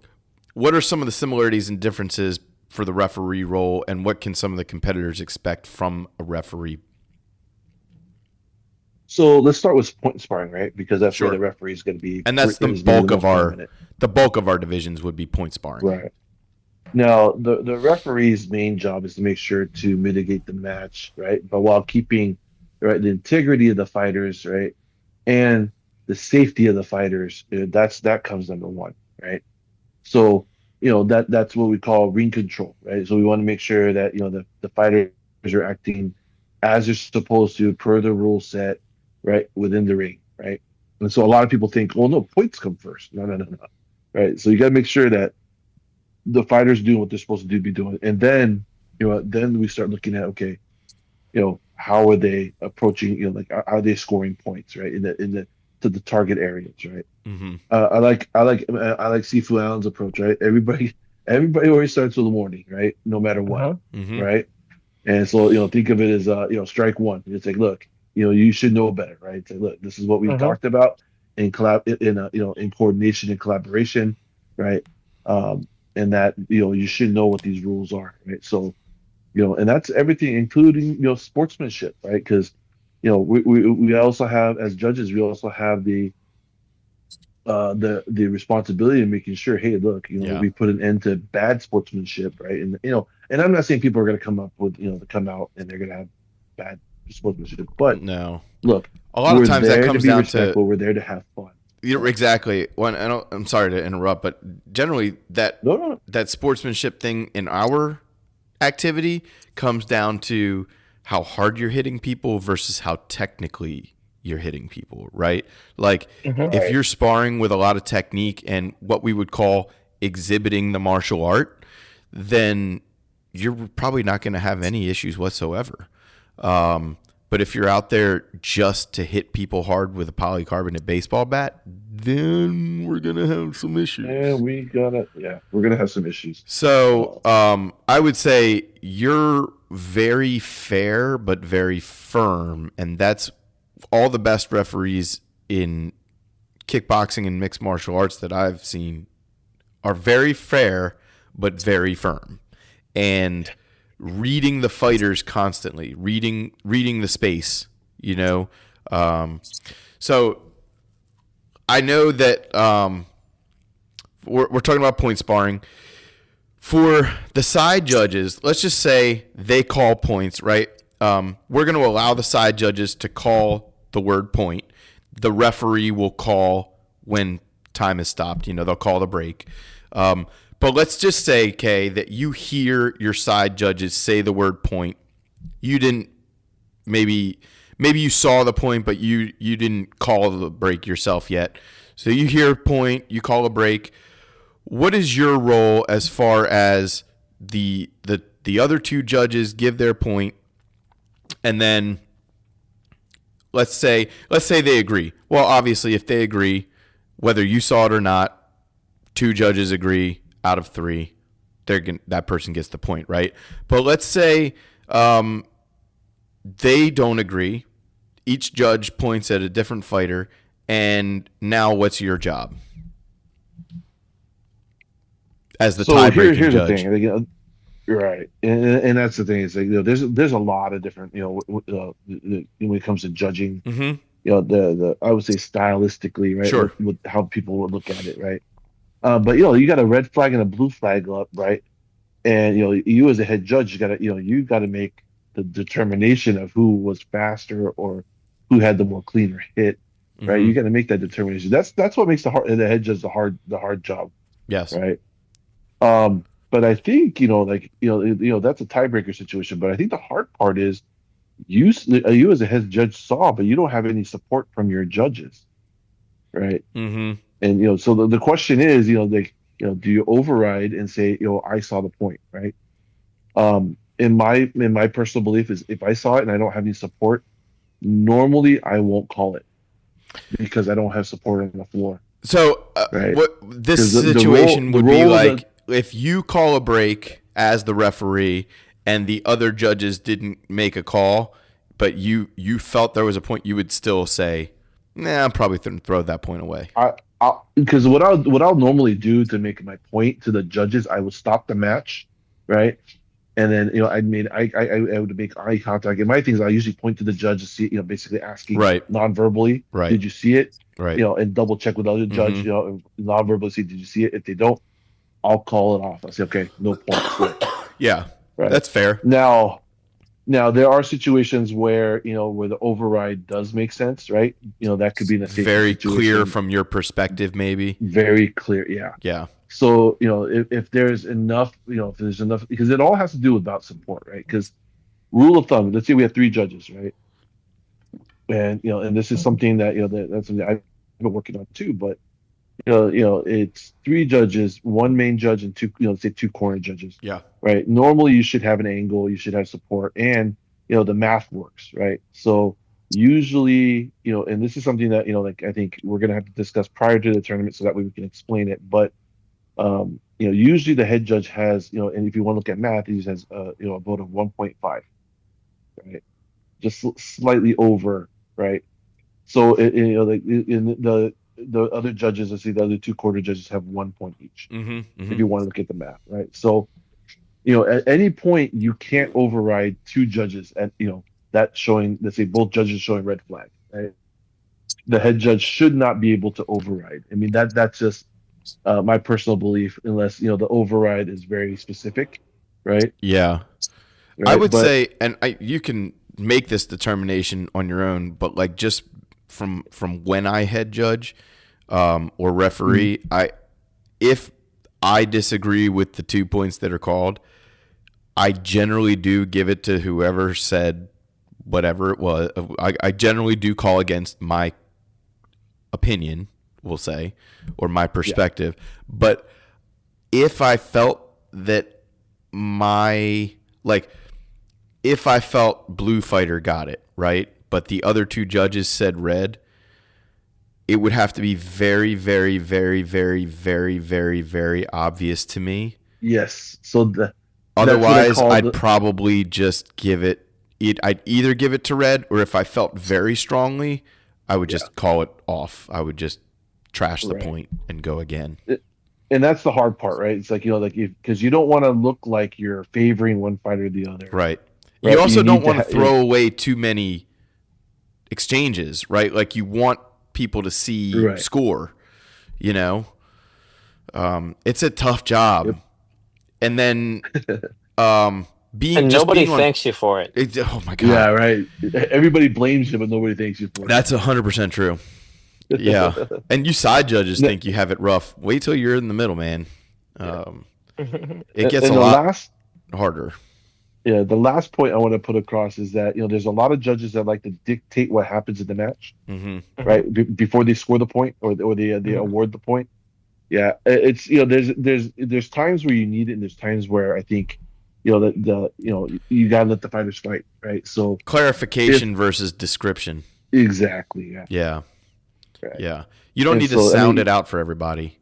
what are some of the similarities and differences for the referee role, and what can some of the competitors expect from a referee? So let's start with point sparring, right? Because that's where the referee is going to be, and that's the bulk of our divisions would be point sparring. Right. Now, the referee's main job is to make sure to mitigate the match, right? But while keeping the integrity of the fighters, right, and the safety of the fighters, that comes number one, right? So that's what we call ring control, right? So we want to make sure that the fighters are acting as they're supposed to per the rule set, right, within the ring, right? And so a lot of people think, well, no, points come first. No, right? So you got to make sure that the fighters doing what they're supposed to be doing, and then then we start looking at, okay, how are they approaching, like, are they scoring points, right, to the target areas, right? Mm-hmm. I like Sifu Allen's approach, right? Everybody always starts with the warning, right? No matter what, mm-hmm. right? And so think of it as strike one. It's like, look, you should know better, right? It's like, look, this is what we've talked about in in coordination and collaboration, right? And that you should know what these rules are, right? So and that's everything, including sportsmanship, right? Because we also have, as judges, we also have the responsibility of making sure, hey, look, we put an end to bad sportsmanship, right? And and I'm not saying people are going to come up with to come out and they're going to have bad sportsmanship, but no, look, a lot of times that comes down to we're there to have fun. Exactly. I'm sorry to interrupt, but generally that sportsmanship thing in our activity comes down to how hard you're hitting people versus how technically you're hitting people, right? Like, if you're sparring with a lot of technique and what we would call exhibiting the martial art, then you're probably not going to have any issues whatsoever. But if you're out there just to hit people hard with a polycarbonate baseball bat, then we're going to have some issues. Yeah, we're going to have some issues. So I would say you're very fair but very firm, and that's all the best referees in kickboxing and mixed martial arts that I've seen are very fair but very firm. And reading the fighters constantly, reading the space, So I know that we're talking about point sparring. For the side judges, let's just say they call points, right? We're going to allow the side judges to call the word point. The referee will call when time is stopped. They'll call the break. But let's just say, Kay, that you hear your side judges say the word point. You didn't, maybe you saw the point, but you didn't call the break yourself yet. So you hear point, you call a break. What is your role as far as the other 2 judges give their point, and then let's say they agree? Well, obviously, if they agree, whether you saw it or not, 2 judges agree out of 3, that person gets the point, right? But let's say they don't agree. Each judge points at a different fighter, and now what's your job as the tie-breaking judge? The thing, right? And that's the thing, is like, there's a lot of different when it comes to judging. Mm-hmm. I would say stylistically, right? Sure. With how people would look at it, right? But you got a red flag and a blue flag up, right? And you as a head judge, you gotta make the determination of who was faster or who had the more cleaner hit, right? Mm-hmm. You got to make that determination. That's what makes the head judge the hard job, Yes. right? But I think that's a tiebreaker situation. But I think the hard part is you as a head judge saw, but you don't have any support from your judges, right? Mm-hmm. And so the question is, do you override and say, I saw the point, right? In my personal belief is if I saw it and I don't have any support, normally I won't call it because I don't have support on the floor, So right? what this Because situation the would be role of the like if you call a break as the referee and the other judges didn't make a call, but you felt there was a point, you would still say, "Nah, I'm probably throw that point away." because what I'll normally do to make my point to the judges, I would stop the match, right? And then I would make eye contact. And my thing is I usually point to the judge to see, basically asking Right. non-verbally, Right. did you see it? Right. And double check with the other judge, Mm-hmm. and non-verbally see, did you see it? If they don't, I'll call it off. I'll say, okay, no points there, Yeah, right? that's fair. Now there are situations where the override does make sense, right? That could be in a safety Very clear situation, from your perspective, maybe. very clear, yeah. Yeah. So, if there's enough, because it all has to do about support, right? Because rule of thumb, let's say we have three judges, right? And this is something that's something I've been working on too, but it's three judges, one main judge and two, let's say two corner judges, Yeah. right? Normally you should have an angle, you should have support, and the math works, right? So usually, and this is something that like I think we're gonna have to discuss prior to the tournament so that way we can explain it. But usually the head judge has, and if you want to look at math, he has a vote of 1.5, right? Just slightly over, right? So like in the other judges, let's see, the other two quarter judges have 1 point each. Mm-hmm. If Mm-hmm. you want to look at the math, right? So at any point you can't override two judges at that showing, let's say both judges showing red flag, right? The head judge should not be able to override. I mean that's just my personal belief, unless the override is very specific, right? Yeah. I Right, would but say, and you can make this determination on your own, but like just from when I head judge or referee, if I disagree with the 2 points that are called, I generally do give it to whoever said whatever it was. I generally do call against my opinion, we'll say, or my perspective. But if I felt that if I felt blue fighter got it, right, but the other two judges said red, it would have to be very, very, very, very, very, very, very obvious to me. yes, so that's what I Otherwise, call I'd probably just give it. I'd either give it to red, or if I felt very strongly, I would just call it off. I would just trash the right. point and go again. And that's the hard part, right? It's like because you don't want to look like you're favoring one fighter or the other, Right. right? You also don't want to to throw away too many exchanges, right? Like you want people to see Right. score, you know? It's a tough job. Yep. And then being And just nobody being on, thanks you for it. oh my God. Yeah, right. Everybody blames you, but nobody thanks you for it. That's 100% true. Yeah. And you side judges think you have it rough. Wait till you're in the middle, man. It gets And a the lot harder. Yeah, the last point I want to put across is that there's a lot of judges that like to dictate what happens in the match, Mm-hmm. right? Before they score the point or they award the point. Yeah, it's there's times where you need it, and there's times where I think you gotta let the fighters fight, right? So Clarification versus description. exactly, yeah, Yeah. right. Yeah. You don't And need to so, I sound mean, it out for everybody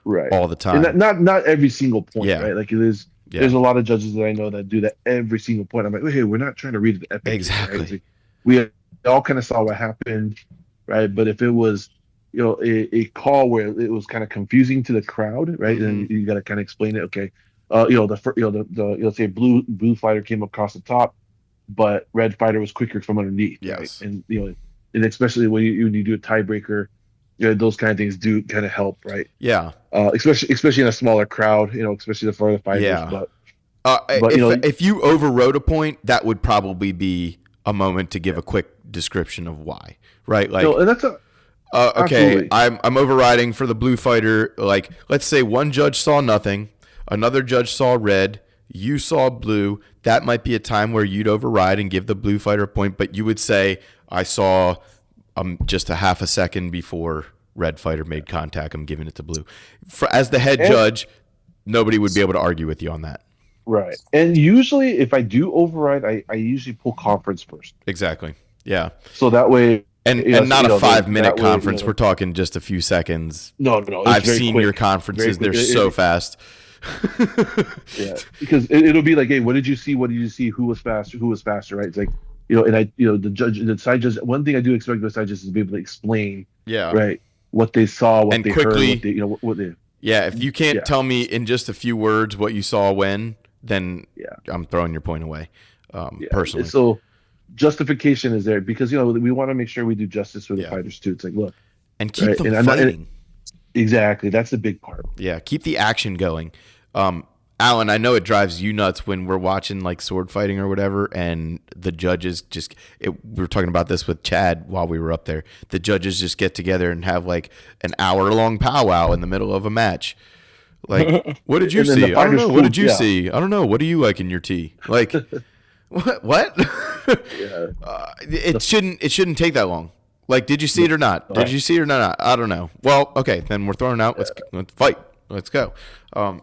right, all the time. and not every single point, Yeah. right? Like there's a lot of judges that I know that do that every single point. I'm like, hey, we're not trying to read it epic, Exactly. right? Like, we all kind of saw what happened, right? But if it was a call where it was kind of confusing to the crowd, right? Mm-hmm. And you got to kind of explain it. Okay, let's say blue fighter came across the top, but red fighter was quicker from underneath, Yes. right? And and especially when you do a tiebreaker, those kind of things do kind of help, right? Yeah. Especially in a smaller crowd, especially for the fighters. Yeah. But But If you overrode a point, that would probably be a moment to give a quick description of why, right? Like, and that's okay, absolutely. I'm overriding for the blue fighter. Like, let's say one judge saw nothing, another judge saw red, you saw blue. That might be a time where you'd override and give the blue fighter a point, but you would say, I saw just a half a second before red fighter made contact. I'm giving it to blue. As the head judge, nobody would be able to argue with you on that. Right. And usually, if I do override, I usually pull conference first. Exactly. Yeah. So that way, and not a 5-minute conference. We're talking just a few seconds. No. I've seen quick. Your conferences; they're so fast. Yeah, because it'll be like, hey, what did you see? What did you see? Who was faster? Who was faster? Right? It's like, and the side judge. One thing I do expect the side judges to be able to explain. Yeah. Right. What they saw, what and they quickly, heard, what they. Yeah, if you can't tell me in just a few words what you saw when, then I'm throwing your point away. Personally. So justification is there because we want to make sure we do justice for the fighters too. It's like, look, and keep them fighting. Exactly, that's the big part. Yeah, keep the action going. Alan, I know it drives you nuts when we're watching like sword fighting or whatever, and the judges we were talking about this with Chad while we were up there. The judges just get together and have like an hour-long powwow in the middle of a match. Like, what did you see? I don't know. What did you see? I don't know. What do you like in your tea? Like, what? It shouldn't take that long. Like, did you see it or not? Did you see it or not? I don't know. Well, okay, then we're throwing out. Let's fight. Let's go.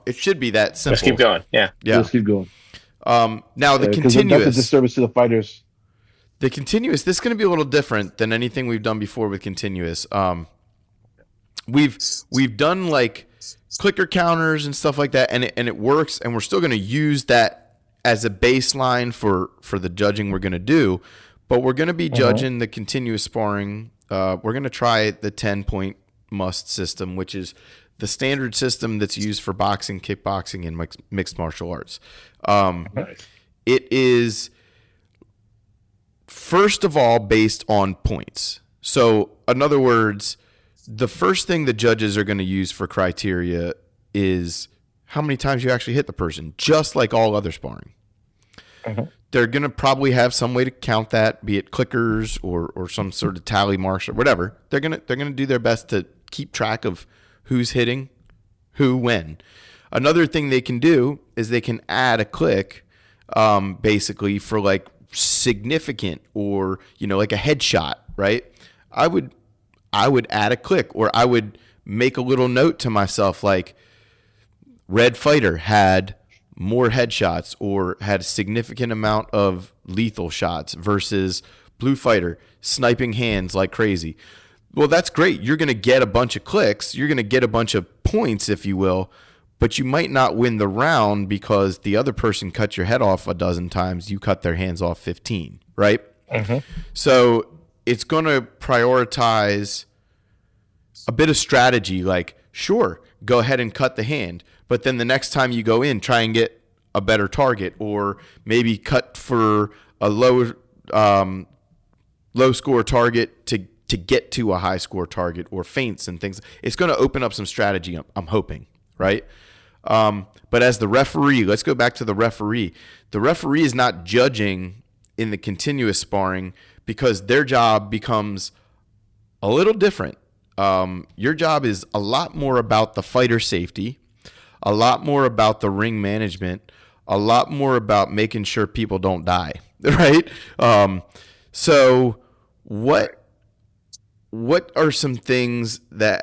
It should be that simple. Let's keep going. Yeah. Let's keep going. Now the continuous. That's a disservice to the fighters. The continuous. This is going to be a little different than anything we've done before with continuous. We've done like clicker counters and stuff like that, and it works, and we're still going to use that as a baseline for the judging we're going to do, but we're going to be judging the continuous sparring. We're going to try the 10-point must system, which is the standard system that's used for boxing, kickboxing, and mixed martial arts. It is first of all based on points. So in other words, the first thing the judges are going to use for criteria is how many times you actually hit the person, just like all other sparring. They're going to probably have some way to count that, be it clickers or some sort of tally marks or whatever. They're going to do their best to keep track of who's hitting who when. Another thing they can do is they can add a click basically for like significant or like a headshot, right? I would add a click, or I would make a little note to myself like red fighter had more headshots or had a significant amount of lethal shots versus blue fighter sniping hands like crazy. Well, that's great. You're going to get a bunch of clicks. You're going to get a bunch of points, if you will, but you might not win the round because the other person cut your head off a dozen times. You cut their hands off 15, right? So it's going to prioritize a bit of strategy, like, sure, go ahead and cut the hand, but then the next time you go in, try and get a better target, or maybe cut for a low score target to get to a high score target, or feints and things. It's going to open up some strategy, I'm hoping, right? But as the referee, let's go back to the referee. The referee is not judging in the continuous sparring because their job becomes a little different. Your job is a lot more about the fighter safety, a lot more about the ring management, a lot more about making sure people don't die, right? So what are some things that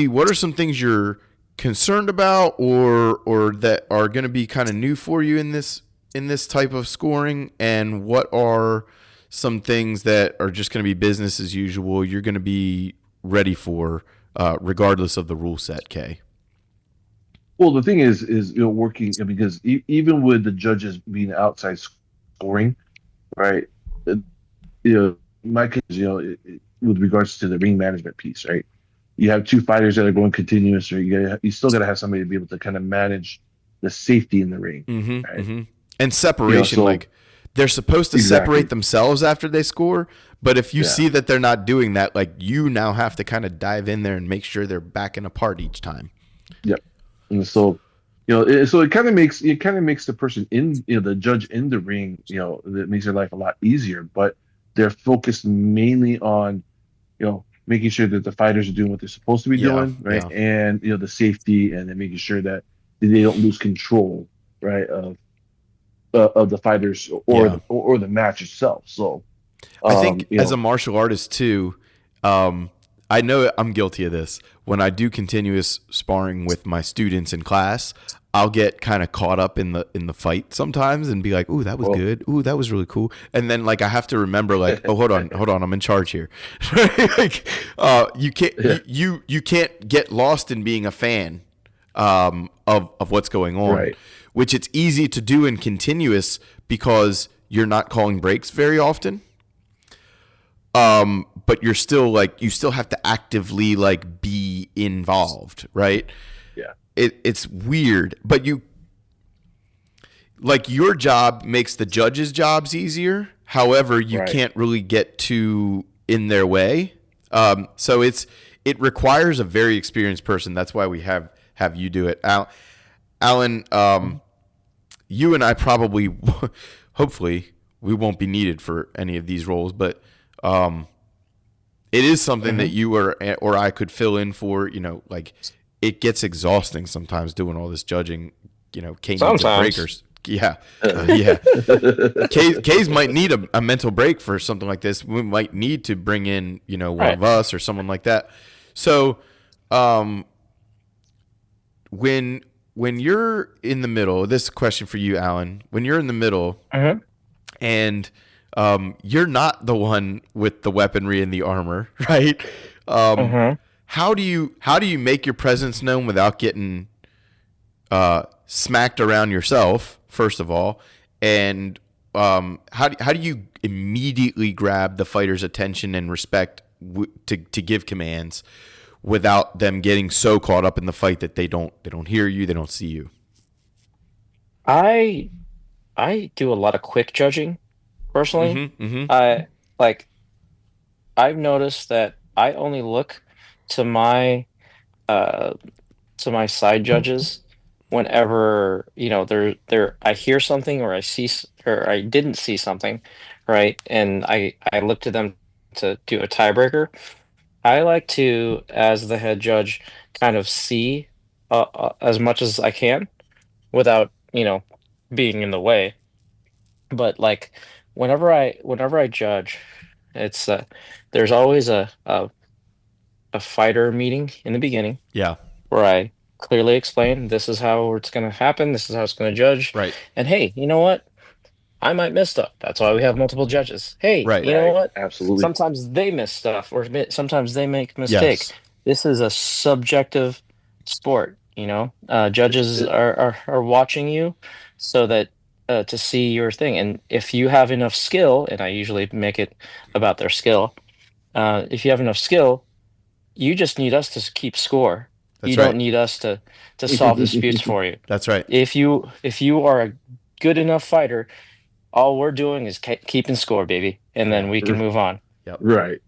what are some things you're concerned about or that are going to be kind of new for you in this type of scoring, and what are some things that are just going to be business as usual you're going to be ready for regardless of the rule set, Kay? Well, the thing is working, because even with the judges being outside scoring, right? My case, with regards to the ring management piece, right? You have two fighters that are going continuous, or you still got to have somebody to be able to kind of manage the safety in the ring, right? And separation, like they're supposed to separate themselves after they score, but if you see that they're not doing that, like you now have to kind of dive in there and make sure they're backing apart each time. Yep. And so So it kind of makes the person in the judge in the ring, that makes their life a lot easier. But they're focused mainly on making sure that the fighters are doing what they're supposed to be Yeah, doing, right? yeah, And the safety, and then making sure that they don't lose control, right, of the fighters yeah. or the match itself. So, I think as a martial artist too, I know I'm guilty of this. When I do continuous sparring with my students in class, I'll get kind of caught up in the fight sometimes and be like, "Ooh, that was well, good. Ooh, that was really cool." And then like I have to remember like, "Oh, hold on, I'm in charge here." Like, you can't yeah, you can't get lost in being a fan of what's going on, right, which it's easy to do in continuous because you're not calling breaks very often. But you're still like you still have to actively like be involved, right? yeah, It's weird, but you like your job makes the judges' jobs easier. However, you right. can't really get too in their way. So it requires a very experienced person. That's why we have you do it, Alan. You and I probably, hopefully, we won't be needed for any of these roles, but um, it is something that Hmm. you or I could fill in for. Like it gets exhausting sometimes doing all this judging. Kay needs a break or Sometimes. yeah, yeah. Kay's might need a mental break for something like this. We might need to bring in one Right. of us or someone like that. So um, when when you're in the middle, this question for you, Alan. When you're in the middle Hmm. and you're not the one with the weaponry and the armor, right? Um, Hmm. how do you make your presence known without getting smacked around yourself? First of all, and how do you immediately grab the fighter's attention and respect to give commands without them getting so caught up in the fight that they don't hear you, they don't see you? I I do a lot of quick judging personally. Mm-hmm. Mm-hmm. I like I've noticed that I only look to uh my side judges whenever they're I hear something or or I didn't see something, right? And I look to them to do a tiebreaker. I like to, as the head judge, kind of see as much as I can without being in the way. But like whenever I judge, it's there's always a fighter meeting in the beginning Yeah. where I clearly explain this is how it's going to happen, this is how it's going to judge. Right. And hey, you know what? I might miss stuff. That's why we have multiple judges. Hey, Right. you know Right. what? Absolutely. Sometimes they miss stuff or sometimes they make a mistake. Yes. This is a subjective sport, judges It- are watching you so that to see your thing. And if you have enough skill, and I usually make it about their skill, if you have enough skill, you just need us to keep score. You That's right. don't need us to solve disputes for you. That's right. If you are a good enough fighter, all we're doing is keeping score, baby, and then Yeah. we can move on. Yep. right.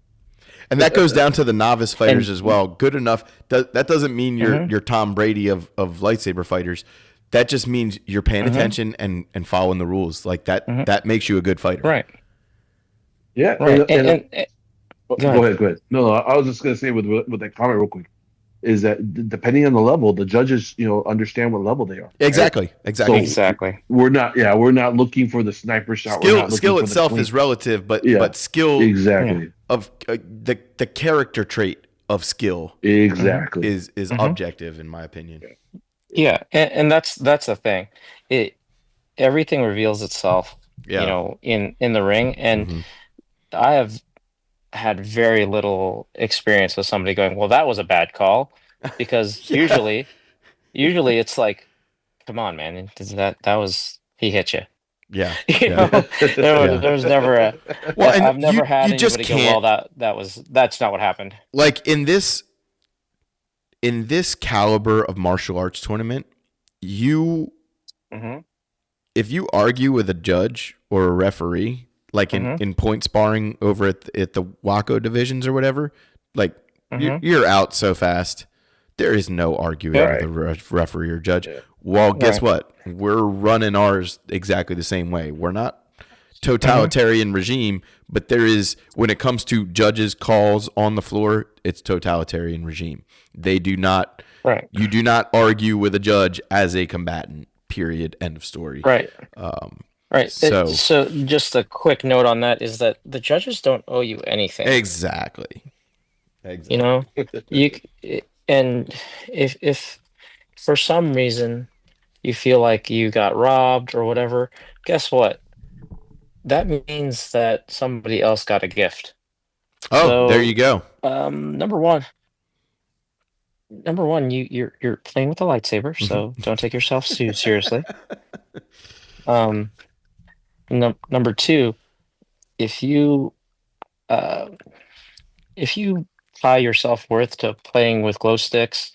And that goes down to the novice fighters And as well. Good enough. That doesn't mean you're hmm you're Tom Brady of lightsaber fighters. That just means you're paying hmm attention and following the rules. Like that hmm that makes you a good fighter. right, Yeah. right, and go Go ahead. ahead. Go ahead. No, I was just gonna say with that comment real quick is that depending on the level, the judges understand what level they are, right? Exactly. Exactly. So Exactly. we're not looking for the sniper shot. We're Skill not looking skill for the itself is clean. relative, but Yeah. skill Yeah. Exactly. of the character trait of skill hmm Exactly. is hmm objective in my opinion. Yeah, and that's the thing. It Everything reveals itself, Yeah. in the ring, and Hmm. I have had very little experience with somebody going, "Well, that was a bad call," because Yeah. usually it's like, "Come on, man, that was he hit you." Yeah. You Yeah. know, Yeah. there was never Well, and I've never had you just anybody go, can't "Well, that's not what happened." like in this caliber of martial arts tournament, you Hmm. if you argue with a judge or a referee, like in, Hmm. in point sparring over at the Waco divisions or whatever, like Hmm. you're out so fast. There is no arguing Yep. with Right. a referee or judge. Yeah. Well, guess Right. what? We're running ours exactly the same way. We're not totalitarian regime, but there is, when it comes to judges' calls on the floor, it's totalitarian regime. They do not, Right. you do not argue with a judge as a combatant. Period. End of story. Right. Right. So So just a quick note on that is that the judges don't owe you anything. exactly. You know, and if for some reason you feel like you got robbed or whatever, guess what? That means that somebody else got a gift. Oh, there So, you go. number one, you're playing with a lightsaber, so don't take yourself too seriously. Um, Number two, if you uh, if you tie your self-worth to playing with glow sticks,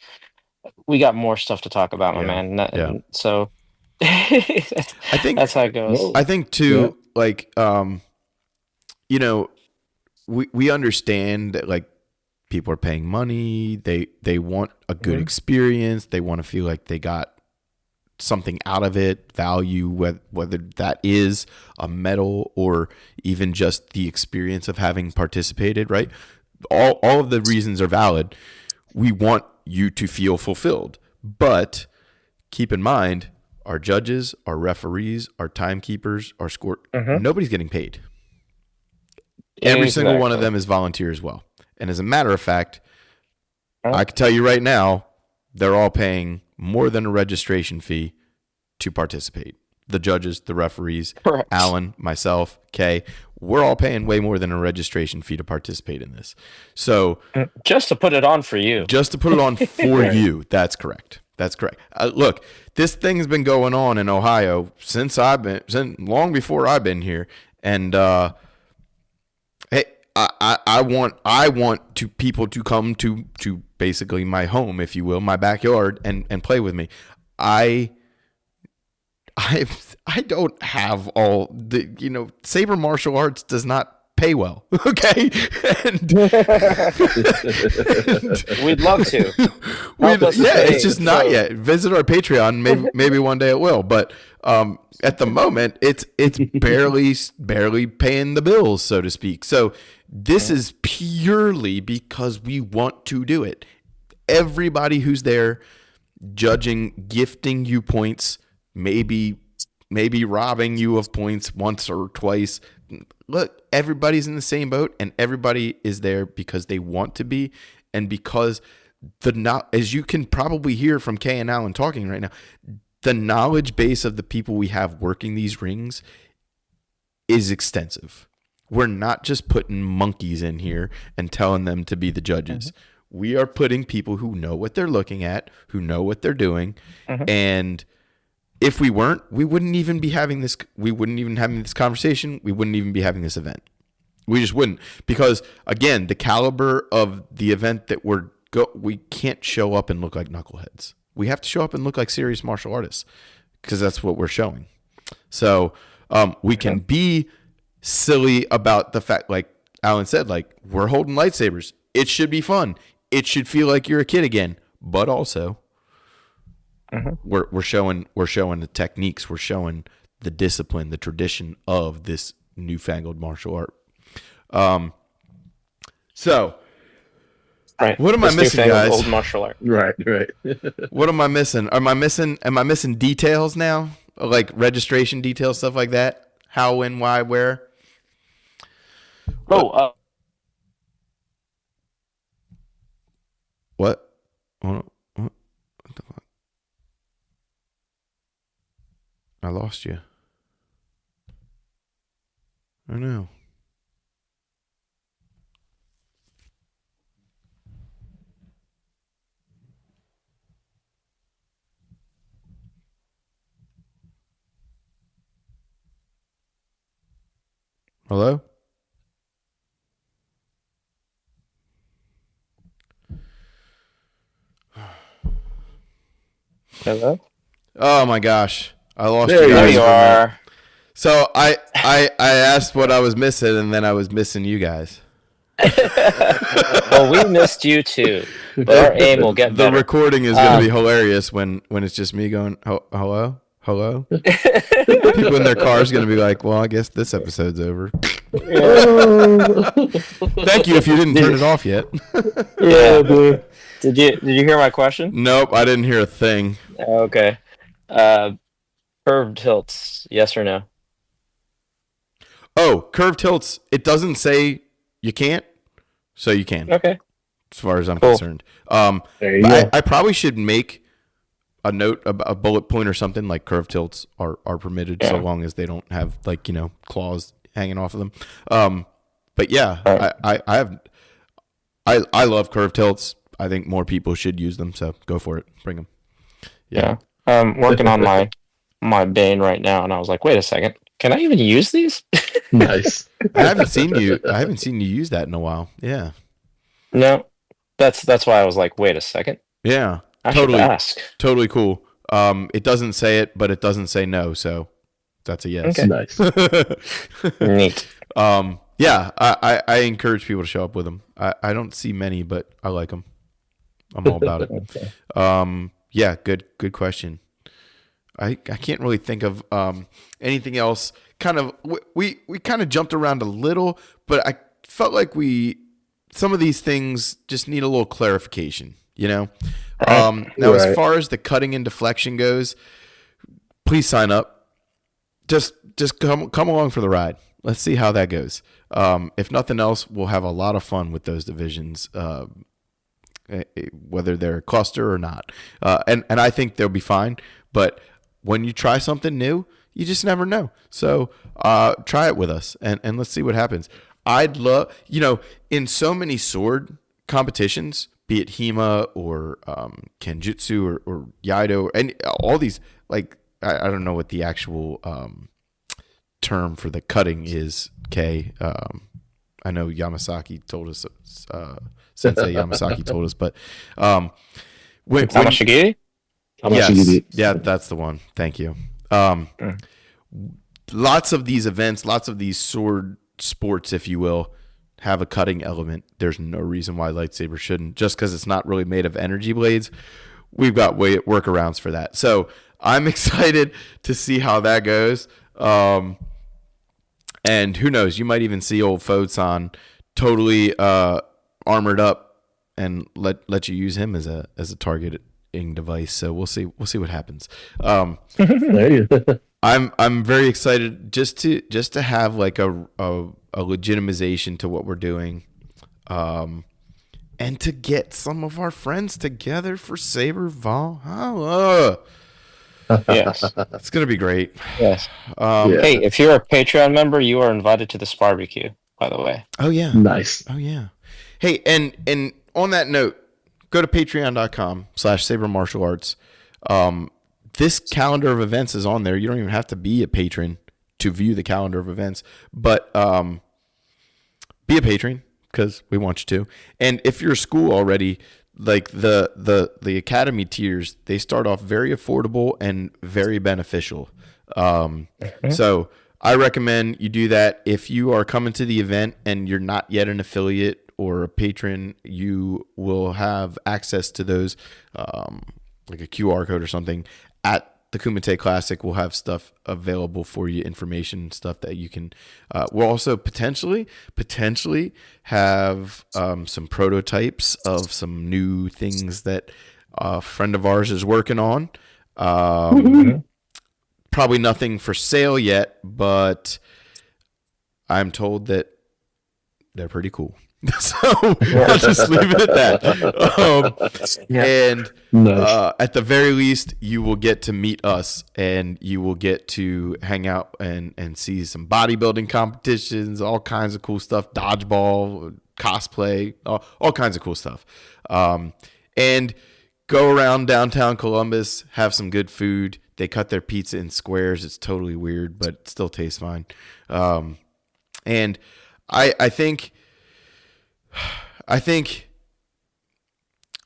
we got more stuff to talk about, my Yeah. man. Yeah. So I think that's how it goes. Whoa. I think too, like, you know, we understand that, like, people are paying money. They want a good experience. They want to feel like they got something out of it, value, whether that is a medal or even just the experience of having participated, right? All of the reasons are valid. We want you to feel fulfilled. But keep in mind, our judges, our referees, our timekeepers, our score, nobody's getting paid. Every single one of them is volunteer as well. And as a matter of fact, I can tell you right now, they're all paying more than a registration fee to participate. The judges, the referees, Correct. Alan, myself, Kay, we're all paying way more than a registration fee to participate in this. So Just to put it on for you. just to put it on for you, that's correct. That's correct. Look, this thing's been going on in Ohio since long before I've been here, and hey, I want people to come to basically my home, if you will, my backyard, and play with me. I don't have all the, Saber martial arts does not pay well. Okay. And We'd love to. Help us yeah, pay, it's just not so- yet. Visit our Patreon. Maybe one day it will. But at the moment, it's barely paying the bills, so to speak. So this is purely because we want to do it. Everybody who's there, judging, gifting you points, maybe robbing you of points once or twice. Look, everybody's in the same boat, and everybody is there because they want to be, and because as you can probably hear from Kay and Alan talking right now, the knowledge base of the people we have working these rings is extensive. We're not just putting monkeys in here and telling them to be the judges. We are putting people who know what they're looking at, who know what they're doing, and if we weren't, we wouldn't even be having this. We wouldn't even having this conversation. We wouldn't even be having this event. We just wouldn't, because again, the caliber of the event that we can't show up and look like knuckleheads. We have to show up and look like serious martial artists, because that's what we're showing. So we can be silly about the fact, like Alan said, like, we're holding lightsabers. It should be fun. It should feel like you're a kid again. But also, we're showing the techniques. We're showing the discipline, the tradition of this newfangled martial art. So, Right. what am I This missing, newfangled guys? Old martial art. Right. What am I missing? Am I missing details now? Like registration details, stuff like that? How, when, why, where? Oh, What? What the fuck? I lost you. I know. Hello? hello? Oh my gosh. I lost There you you There guys you for a minute. are. So I asked what I was missing, and then I was missing you guys. Well, we missed you too, but our aim will get The better. recording is going to be hilarious when it's just me going, hello? Hello? People in their cars going to be like, well, I guess this episode's over. Thank you if you didn't turn it off yet. Yeah, dude. Did you hear my question? Nope, I didn't hear a thing. Okay. Curved tilts, yes or no? Oh, curved tilts. It doesn't say you can't, so you can. Okay. As far as I'm Cool. concerned. There you go. I probably should make a note, a bullet point or something like curved tilts are permitted so long as they don't have like, claws hanging off of them. But yeah, Right. I love curved tilts. I think more people should use them. So go for it. Bring them. Yeah. I'm working on my Bane right now, and I was like, wait a second, can I even use these? Nice. I haven't seen you use that in a while. Yeah. No. That's why I was like, wait a second. Yeah. I Totally. should ask. Totally cool. It doesn't say it, but it doesn't say no. So that's a yes. Okay. Nice. Neat. Yeah, I encourage people to show up with them. I don't see many, but I like them. I'm all about it. Okay. Yeah, good question. I can't really think of anything else. Kind of we kind of jumped around a little, but I felt like some of these things just need a little clarification. Now, as far as the cutting and deflection goes, please sign up. Just come along for the ride. Let's see how that goes. If nothing else, we'll have a lot of fun with those divisions, whether they're a cluster or not. And I think they'll be fine. But when you try something new, you just never know. So try it with us, and let's see what happens. I'd love, in so many sword competitions, be it HEMA or Kenjutsu or Yaido, and all these, like, I don't know what the actual term for the cutting is, Kay. I know Yamasaki told us, Sensei Yamasaki told us, but Tamashigiri? yes, yeah, that's the one. Thank you. Lots of these events, lots of these sword sports, if you will, have a cutting element. There's no reason why lightsaber shouldn't, just because it's not really made of energy blades. We've got workarounds for that. So I'm excited to see how that goes. And who knows, you might even see old Fosan totally armored up and let you use him as a targeting device. So we'll see what happens. There you go. I'm very excited just to have like a legitimization to what we're doing, and to get some of our friends together for Saber Valhalla. Yes. It's gonna be great. Yes. Yeah. Hey, if you're a Patreon member, you are invited to this barbecue, by the way. Oh yeah. Nice. Oh yeah. Hey, and on that note, go to patreon.com/Saber Martial Arts. This calendar of events is on there. You don't even have to be a patron to view the calendar of events, but be a patron because we want you to. And if you're a school already, like the academy tiers, they start off very affordable and very beneficial. So I recommend you do that. If you are coming to the event and you're not yet an affiliate or a patron, you will have access to those, like a QR code or something at the Kumite Classic. We'll have stuff available for you, information, stuff that you can. We'll also potentially have some prototypes of some new things that a friend of ours is working on. Probably nothing for sale yet, but I'm told that they're pretty cool. So I'll just leave it at that. And Nice. at the very least, you will get to meet us, and you will get to hang out and see some bodybuilding competitions, all kinds of cool stuff, dodgeball, cosplay, all kinds of cool stuff. And go around downtown Columbus, have some good food. They cut their pizza in squares. It's totally weird, but it still tastes fine. And I think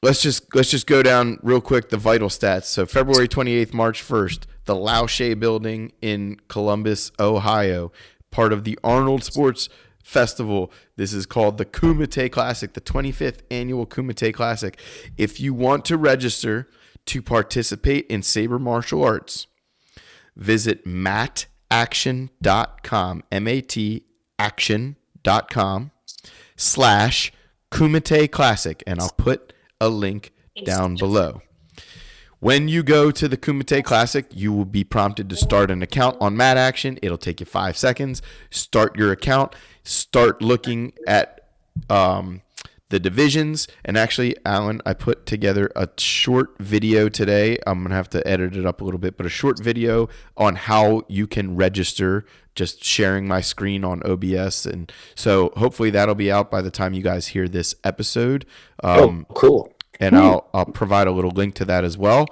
let's just go down real quick the vital stats. So February 28th, March 1st, the Lausche Building in Columbus, Ohio, part of the Arnold Sports festival. This is called the Kumite Classic, the 25th annual Kumite Classic. If you want to register to participate in Saber martial arts, visit mataction.com, M-A-T action.com/Kumite Classic, and I'll put a link down below. When you go to the Kumite Classic, you will be prompted to start an account on Mad Action. It'll take you 5 seconds. Start your account. Start looking at the divisions. And actually, Alan, I put together a short video today. I'm going to have to edit it up a little bit, but a short video on how you can register, just sharing my screen on OBS. And so hopefully that'll be out by the time you guys hear this episode. Cool. And I'll provide a little link to that as well.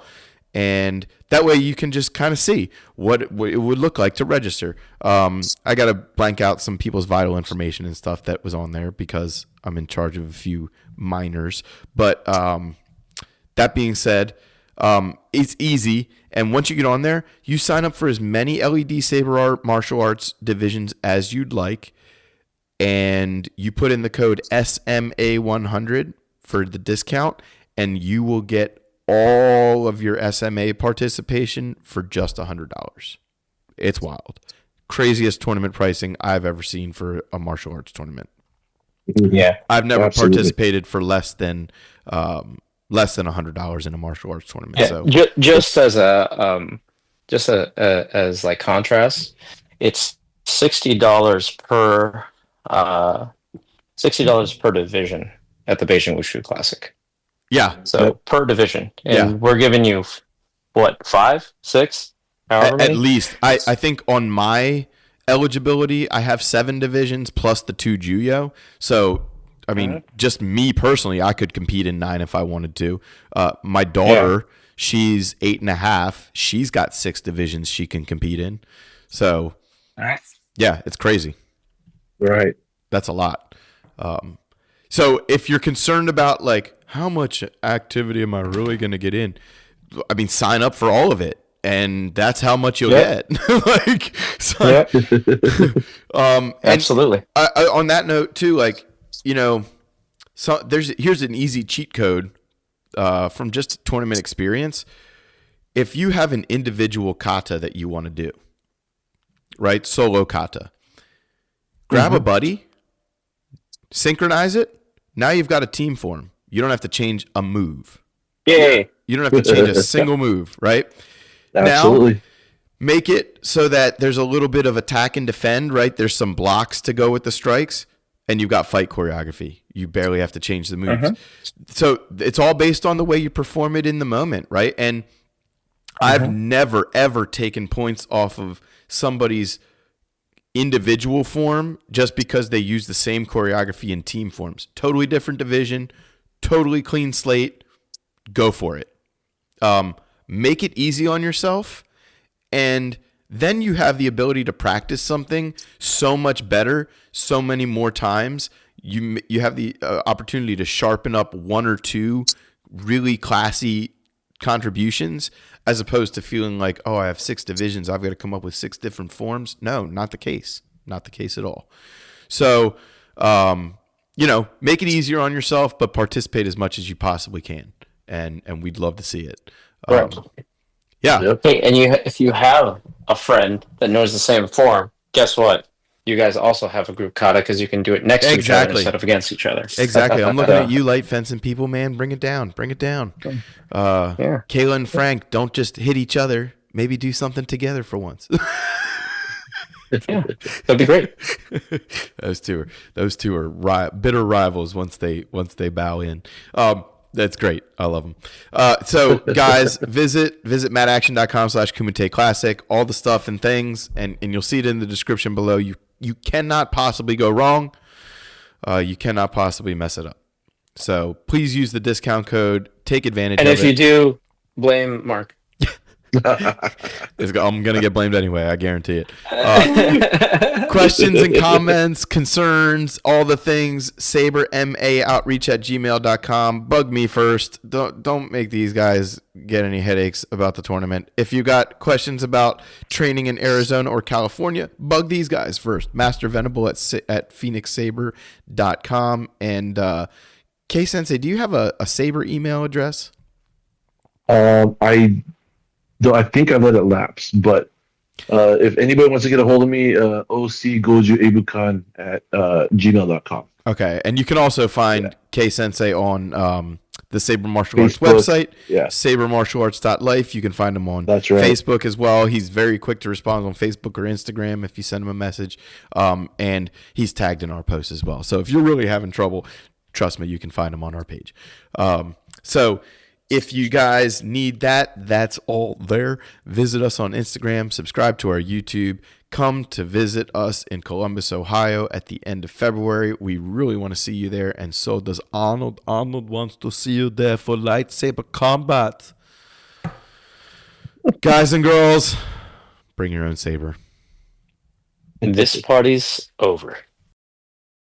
And that way you can just kind of see what it would look like to register. I got to blank out some people's vital information and stuff that was on there because I'm in charge of a few minors. But that being said, it's easy. And once you get on there, you sign up for as many LED Saber martial arts divisions as you'd like. And you put in the code SMA100 for the discount, and you will get all of your SMA participation for just $100. It's wild. Craziest tournament pricing I've ever seen for a martial arts tournament. Yeah, I've never participated for less than $100 in a martial arts tournament. Yeah, So just as as like contrast, it's $60 per division at the Beijing Wushu Classic. yeah, So per division, and we're giving you what, 5, 6, however at many? least. I think on my eligibility, I have 7 divisions plus the 2 Juyo. So I mean, just me personally, I could compete in 9 if I wanted to. My daughter, she's 8.5. She's got 6 divisions she can compete in. So yeah, it's crazy. Right. That's a lot. So if you're concerned about like how much activity am I really going to get in, I mean, sign up for all of it, and that's how much you'll get. Like, so, Absolutely. On that note too, like, you know, so here's an easy cheat code from just tournament experience. If you have an individual kata that you want to do, right, solo kata, grab a buddy, synchronize it. Now you've got a team form. You don't have to change a move. Yay. You don't have to change a single move, right? Absolutely. Now, make it so that there's a little bit of attack and defend, right? There's some blocks to go with the strikes, and you've got fight choreography. You barely have to change the moves. So it's all based on the way you perform it in the moment, right? And I've never, ever taken points off of somebody's individual form just because they use the same choreography in team forms. Totally different division, totally clean slate. Go for it. Make it easy on yourself, and then you have the ability to practice something so much better, so many more times. You have the opportunity to sharpen up 1 or 2 really classy contributions, as opposed to feeling like, oh, I have 6 divisions, I've got to come up with 6 different forms. No, not the case. Not the case at all. So, you know, make it easier on yourself, but participate as much as you possibly can. And we'd love to see it. Right. Yeah. Yep. Hey, and if you have a friend that knows the same form, guess what? You guys also have a group kata because you can do it next to each other instead of against each other. Exactly. I'm looking at you, light fencing people, man. Bring it down. Bring it down. Kayla and Frank, don't just hit each other. Maybe do something together for once. Yeah, that'd be great. Those two are bitter rivals once they bow in. That's great. I love them. So guys, visit madaction.com/Kumite Classic. All the stuff and things, and you'll see it in the description below. You cannot possibly go wrong. You cannot possibly mess it up. So please use the discount code. Take advantage of it. And if you do, blame Mark. I'm gonna get blamed anyway. I guarantee it. Questions and comments, concerns, all the things. SaberMAOutreach@gmail.com. Bug me first. Don't make these guys get any headaches about the tournament. If you got questions about training in Arizona or California, bug these guys first. Master Venable at phoenixsaber.com. And K Sensei, do you have a Saber email address? I think I let it lapse, but if anybody wants to get a hold of me, ocgojuebukan at gmail.com. Okay, and you can also find K Sensei on the Saber Martial Arts Facebook, website, yeah. sabermartialarts.life. You can find him on Facebook as well. He's very quick to respond on Facebook or Instagram if you send him a message, and he's tagged in our posts as well. So if you're really having trouble, trust me, you can find him on our page. So if you guys need that, that's all there. Visit us on Instagram, subscribe to our YouTube, come to visit us in Columbus, Ohio at the end of February. We really want to see you there, and so does Arnold. Arnold wants to see you there for lightsaber combat. Guys and girls, bring your own saber. This party's over.